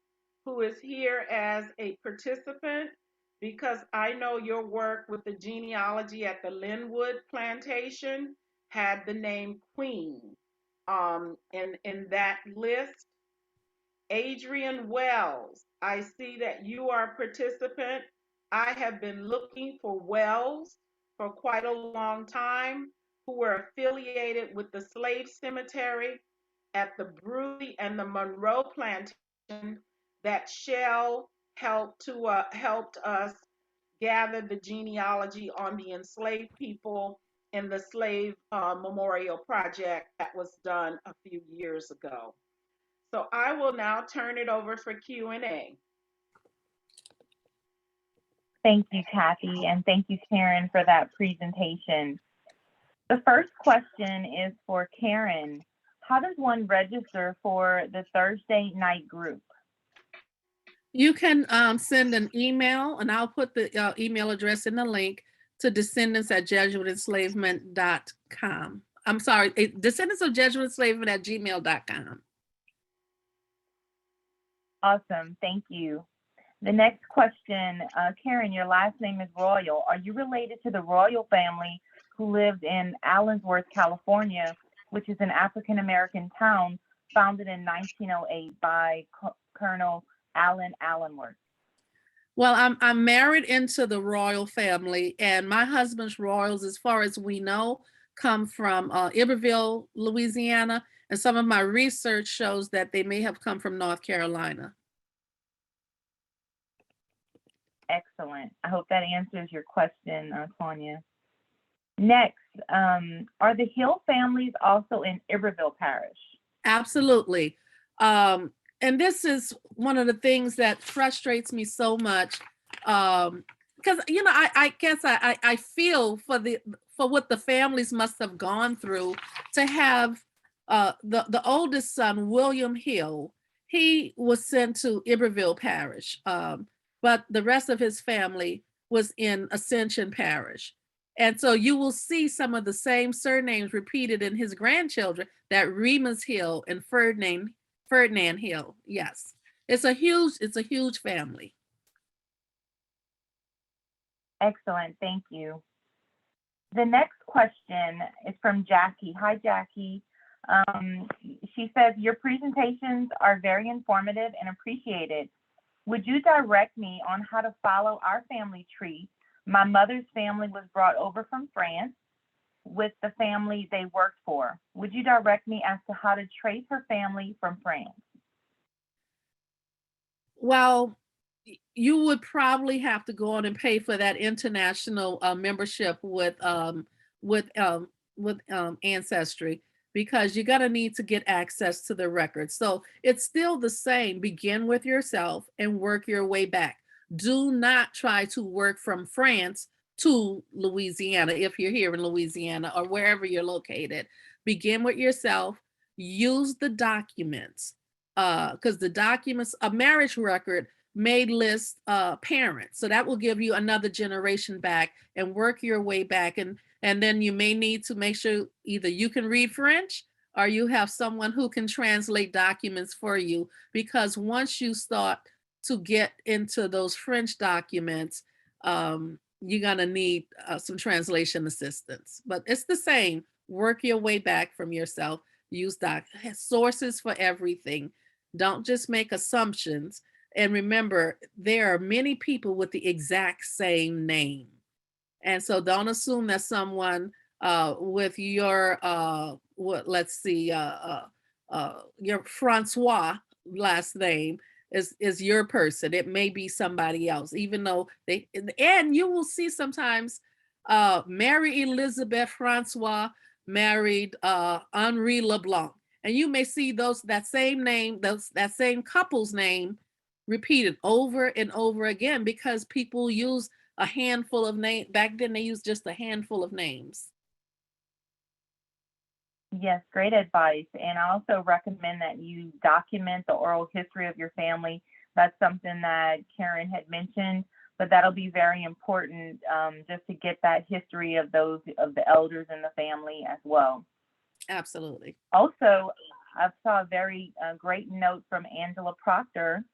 who is here as a participant, because I know your work with the genealogy at the Linwood Plantation had the name Queen in that list. Adrian Wells, I see that you are a participant. I have been looking for Wells for quite a long time who were affiliated with the slave cemetery at the Brewley and the Monroe plantation that Shell helped us gather the genealogy on the enslaved people in the slave memorial project that was done a few years ago. So I will now turn it over for Q&A.
Thank you, Kathy, and thank you, Karen, for that presentation. The first question is for Karen. How does one register for the Thursday night group?
You can send an email, and I'll put the email address in the link to descendantsofjesuitenslavement.com. I'm sorry, descendantsofjesuitenslavement@gmail.com.
Awesome, thank you. The next question, Karen, your last name is Royal. Are you related to the Royal family who lived in Allensworth, California, which is an African-American town founded in 1908 by Colonel Allen Allensworth?
Well, I'm married into the Royal family, and my husband's Royals, as far as we know, come from Iberville, Louisiana, and some of my research shows that they may have come from North Carolina.
Excellent. I hope that answers your question, Tanya. Next, are the Hill families also in Iberville Parish?
Absolutely. And this is one of the things that frustrates me so much, because I guess I feel for what the families must have gone through to have the oldest son, William Hill. He was sent to Iberville Parish, but the rest of his family was in Ascension Parish. And so you will see some of the same surnames repeated in his grandchildren, that Remus Hill and Ferdinand Ferdinand Hill, yes. It's a huge family.
Excellent, thank you. The next question is from Jackie. Hi, Jackie. She says, your presentations are very informative and appreciated. Would you direct me on how to follow our family tree? My mother's family was brought over from France with the family they worked for. Would you direct me as to how to trace her family from France?
Well, you would probably have to go on and pay for that international membership with Ancestry, because you're gonna need to get access to the records. So it's still the same. Begin with yourself and work your way back. Do not try to work from France to Louisiana if you're here in Louisiana or wherever you're located. Begin with yourself. Use the documents, because the documents, a marriage record may list parents. So that will give you another generation back, and work your way back. And then you may need to make sure either you can read French or you have someone who can translate documents for you, because once you start to get into those French documents, you're gonna need some translation assistance. But it's the same. Work your way back from yourself. Use sources for everything. Don't just make assumptions. And remember, there are many people with the exact same name. And so don't assume that someone with your, your Francois last name is your person. It may be somebody else, even though and you will see sometimes Mary Elizabeth Francois married Henri LeBlanc. And you may see that same name, that same couple's name repeated over and over again, because people use a handful of names. Back then, they used just a handful of names.
Yes, great advice. And I also recommend that you document the oral history of your family. That's something that Karran had mentioned, but that'll be very important, just to get that history of the elders in the family as well.
Absolutely.
Also, I saw a very great note from Angela Proctor.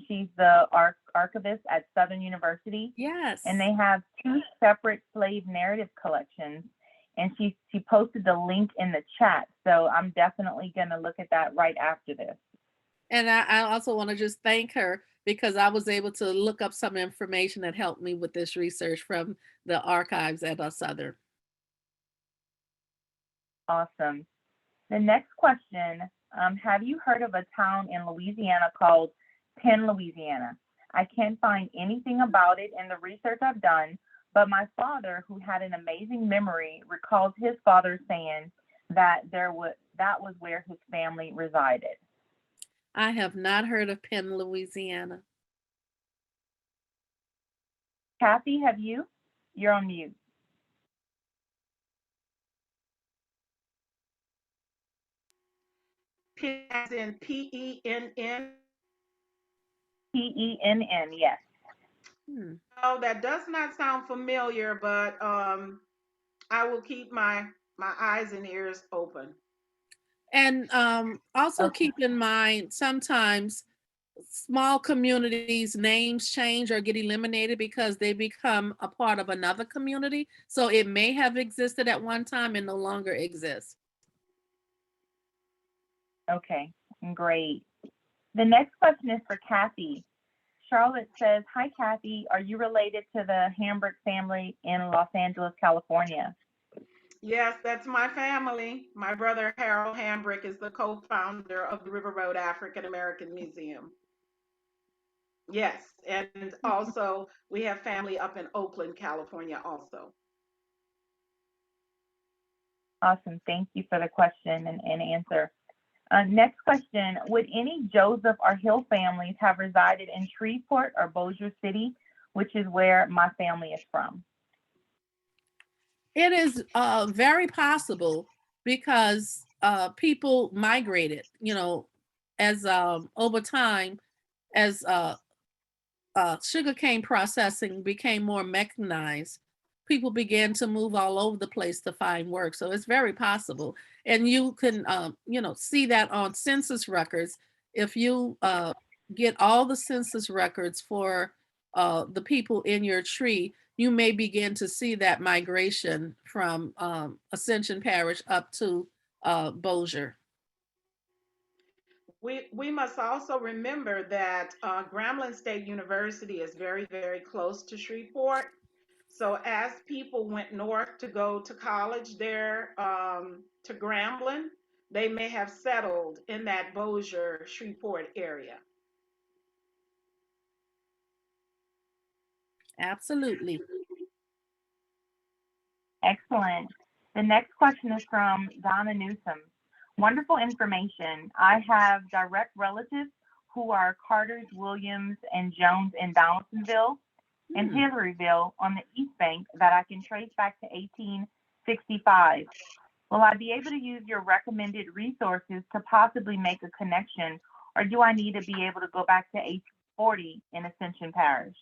She's the archivist at Southern University.
Yes.
And they have 2 separate slave narrative collections. And she posted the link in the chat. So I'm definitely going to look at that right after this.
And I also want to just thank her, because I was able to look up some information that helped me with this research from the archives at Southern.
Awesome. The next question, have you heard of a town in Louisiana called Penn, Louisiana? I can't find anything about it in the research I've done, but my father, who had an amazing memory, recalls his father saying that that was where his family resided.
I have not heard of Penn, Louisiana.
Kathy, have you? You're on mute.
As in P-E-N-N?
P-E-N-N, yes.
Oh, that does not sound familiar, but I will keep my eyes and ears open.
And also keep in mind, sometimes small communities' names change or get eliminated because they become a part of another community. So it may have existed at one time and no longer exists.
Okay, great. The next question is for Kathy. Charlotte says, hi, Kathy. Are you related to the Hambrick family in Los Angeles, California?
Yes, that's my family. My brother Harold Hambrick is the co-founder of the River Road African American Museum. Yes, and also we have family up in Oakland, California also.
Awesome. Thank you for the question and answer. Next question, would any Joseph or Hill families have resided in Shreveport or Bossier City, which is where my family is from?
It is very possible, because people migrated, as over time, as sugarcane processing became more mechanized, people began to move all over the place to find work. So it's very possible. And you can, see that on census records. if you get all the census records for the people in your tree, you may begin to see that migration from Ascension Parish up to Bossier.
We must also remember that Grambling State University is very, very close to Shreveport. So as people went north to go to college there, to Grambling, they may have settled in that Bossier, Shreveport area.
Absolutely.
Excellent. The next question is from Donna Newsom. Wonderful information. I have direct relatives who are Carters, Williams, and Jones in Donaldsonville and Hillaryville on the East Bank that I can trace back to 1865. Will I be able to use your recommended resources to possibly make a connection, or do I need to be able to go back to 1840 in Ascension Parish?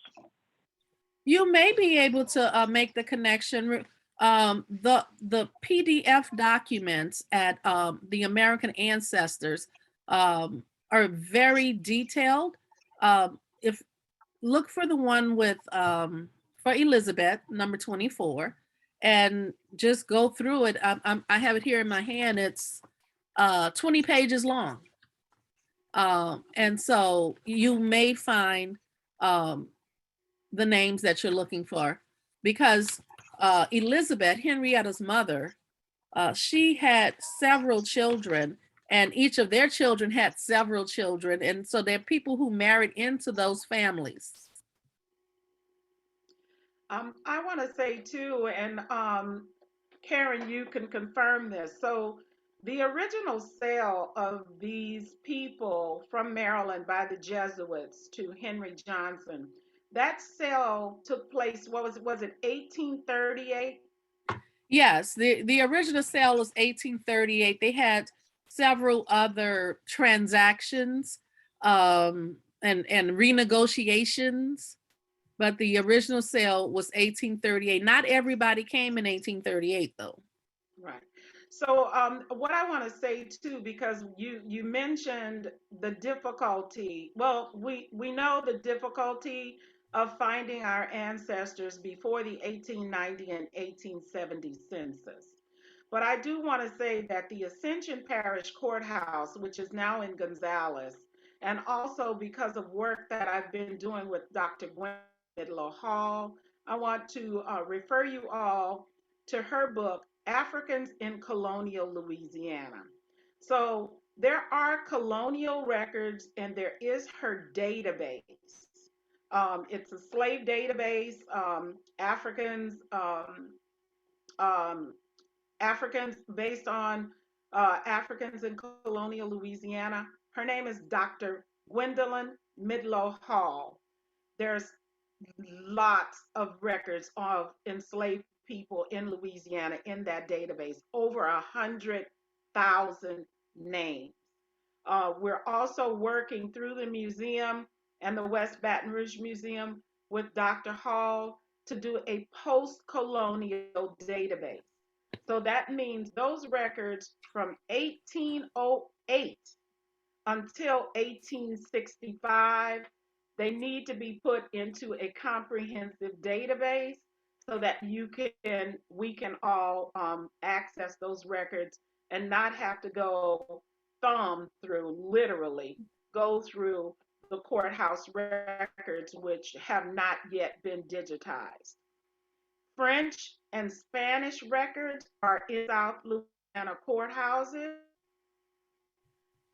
You may be able to make the connection. The PDF documents at the American Ancestors are very detailed. If look for the one with for Elizabeth, number 24, and just go through it. I have it here in my hand. It's 20 pages long, and so you may find the names that you're looking for, because Elizabeth, Henrietta's mother, she had several children, and each of their children had several children. And so there are people who married into those families.
I want to say too, and Karen, you can confirm this. So the original sale of these people from Maryland by the Jesuits to Henry Johnson, that sale took place, what was it 1838?
Yes, the original sale was 1838. They had several other transactions and renegotiations, but the original sale was 1838. Not everybody came in 1838 though.
Right. So what I want to say too, because you mentioned the difficulty. Well, we know the difficulty of finding our ancestors before the 1890 and 1870 census. But I do want to say that the Ascension Parish Courthouse, which is now in Gonzales, and also because of work that I've been doing with Dr. Gwen Midlow Hall, I want to refer you all to her book, Africans in Colonial Louisiana. So there are colonial records and there is her database. It's a slave database, Africans, um, Africans based on Africans in colonial Louisiana. Her name is Dr. Gwendolyn Midlow Hall. There's lots of records of enslaved people in Louisiana in that database, over 100,000 names. We're also working through the museum and the West Baton Rouge Museum with Dr. Hall to do a post-colonial database. So that means those records from 1808 until 1865, they need to be put into a comprehensive database so that we can all access those records and not have to go thumb through, literally go through the courthouse records, which have not yet been digitized. French and Spanish records are in South Louisiana courthouses.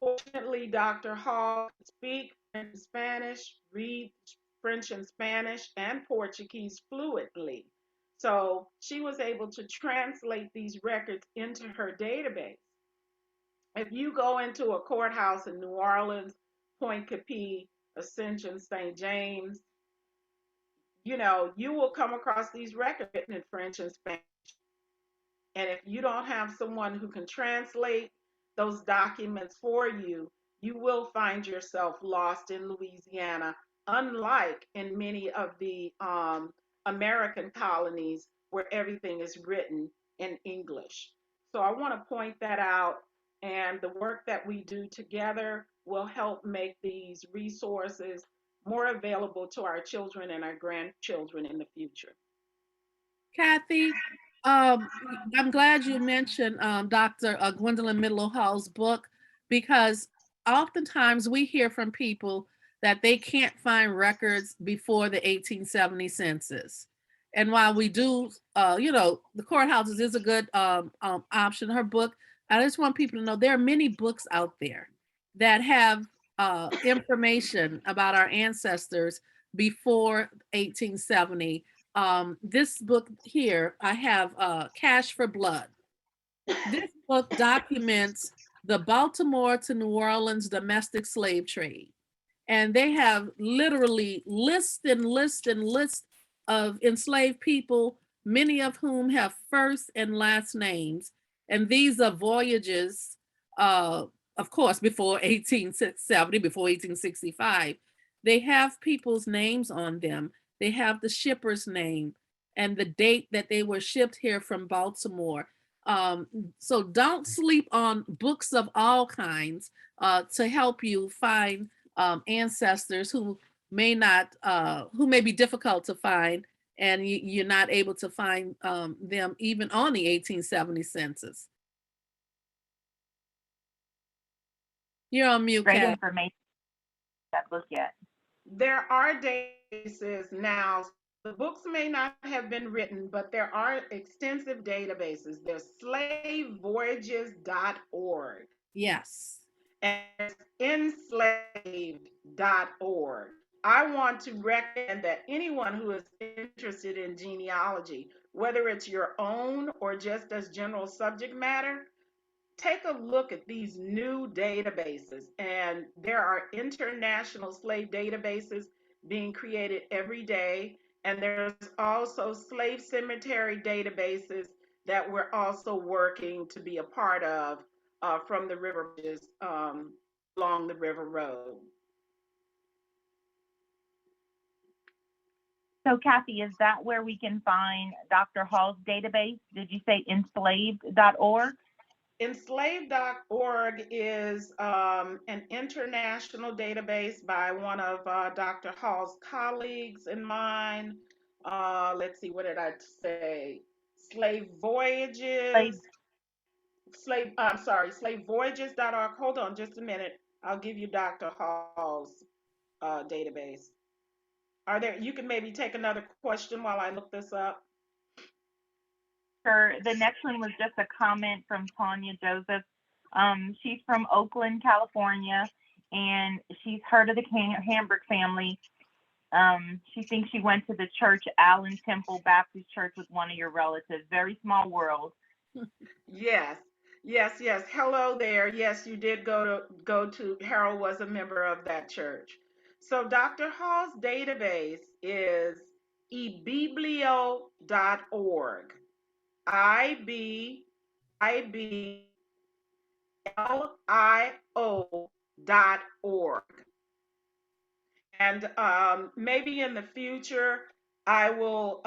Fortunately, Dr. Hall could speak French and Spanish, read French and Spanish, and Portuguese fluently. So she was able to translate these records into her database. If you go into a courthouse in New Orleans, Point Capee, Ascension, St. James, you will come across these records written in French and Spanish. And if you don't have someone who can translate those documents for you, you will find yourself lost in Louisiana, unlike in many of the American colonies where everything is written in English. So I want to point that out. And the work that we do together will help make these resources more available to our children and our grandchildren in the future.
Kathy, I'm glad you mentioned Dr. Gwendolyn Midlow Hall's book, because oftentimes we hear from people that they can't find records before the 1870 census. And while we do, the courthouses is a good option. Her book, I just want people to know there are many books out there that have information about our ancestors before 1870. This book here, I have Cash for Blood. This book documents the Baltimore to New Orleans domestic slave trade. And they have literally lists and lists and lists of enslaved people, many of whom have first and last names. And these are voyages, of course, before 1870, before 1865. They have people's names on them. They have the shipper's name and the date that they were shipped here from Baltimore. So don't sleep on books of all kinds to help you find ancestors who may not, who may be difficult to find, and you're not able to find them even on the 1870 census. You're on mute,
Great
Kat.
information. That book yet.
There are databases now. The books may not have been written, but there are extensive databases. There's slavevoyages.org
Yes.
and enslaved.org. I want to recommend that anyone who is interested in genealogy, whether it's your own or just as general subject matter, take a look at these new databases. And there are international slave databases being created every day. And there's also slave cemetery databases that we're also working to be a part of from the river along the river road.
So, Kathy, is that where we can find Dr. Hall's database? Did you say enslaved.org?
Enslaved.org is an international database by one of Dr. Hall's colleagues and mine. Let's see, what did I say? Slave
Slave.
Voyages. I'm sorry, slavevoyages.org. Hold on just a minute. I'll give you Dr. Hall's database. You can maybe take another question while I look this up.
Sure. The next one was just a comment from Tanya Joseph. She's from Oakland, California, and she's heard of the Hambrick family. She thinks she went to the church, Allen Temple Baptist Church, with one of your relatives. Very small world.
Yes, yes. Hello there. Yes, you did go to Harold was a member of that church. So Dr. Hall's database is ebiblio.org. IBIBLIO.org. And maybe in the future, I will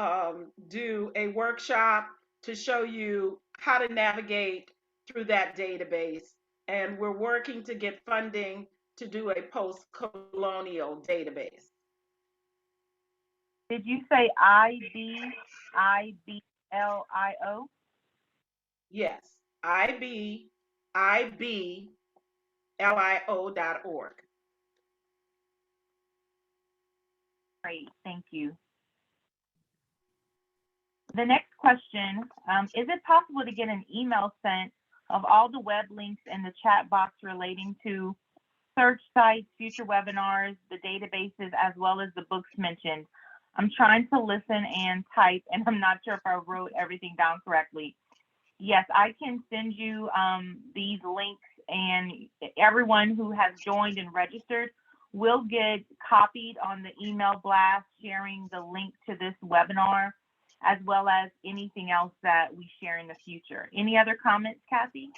do a workshop to show you how to navigate through that database. And we're working to get funding to do a post-colonial database.
Did you say IBIBLIO?
Yes, IBIBLIO.org.
Great, thank you. The next question, is it possible to get an email sent of all the web links in the chat box relating to search sites, future webinars, the databases, as well as the books mentioned? I'm trying to listen and type, and I'm not sure if I wrote everything down correctly. Yes, I can send you these links, and everyone who has joined and registered will get copied on the email blast sharing the link to this webinar, as well as anything else that we share in the future. Any other comments, Kathy?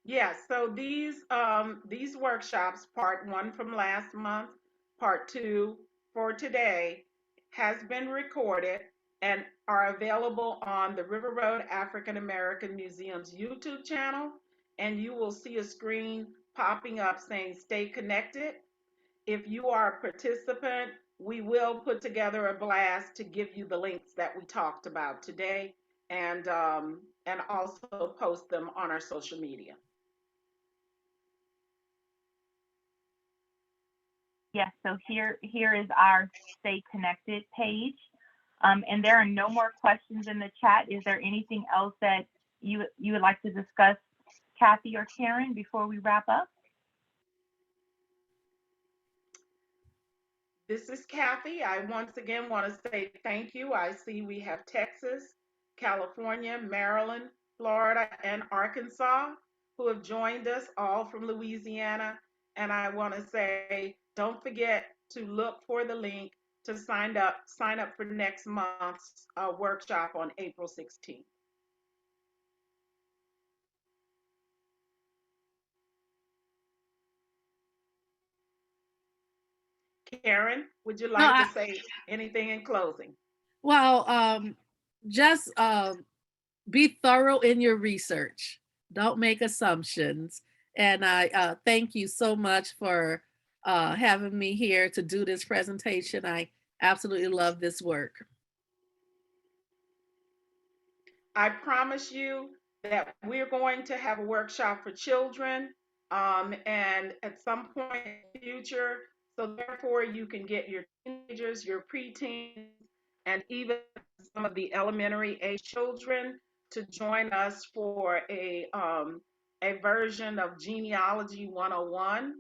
Yes, so these workshops, part 1 from last month, part 2 for today, has been recorded and are available on the River Road African American Museum's YouTube channel. And you will see a screen popping up saying stay connected. If you are a participant, we will put together a blast to give you the links that we talked about today, and also post them on our social media.
Yes, so here is our Stay Connected page. And there are no more questions in the chat. Is there anything else that you would like to discuss, Kathy or Karen, before we wrap up?
This is Kathy. I once again want to say thank you. I see we have Texas, California, Maryland, Florida, and Arkansas who have joined us, all from Louisiana. And I want to say, don't forget to look for the link to sign up for next month's workshop on April 16th. Karen, would you like to say anything in closing?
Well, just be thorough in your research. Don't make assumptions. And I thank you so much for having me here to do this presentation. I absolutely love this work.
I promise you that we're going to have a workshop for children, and at some point in the future. So therefore, you can get your teenagers, your preteens, and even some of the elementary age children to join us for a version of Genealogy 101.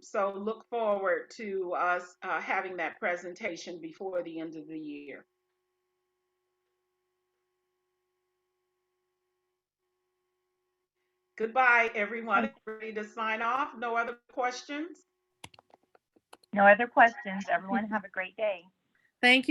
So look forward to us having that presentation before the end of the year. Goodbye, everyone. Ready to sign off? No other questions?
No other questions. Everyone have a great day.
Thank you.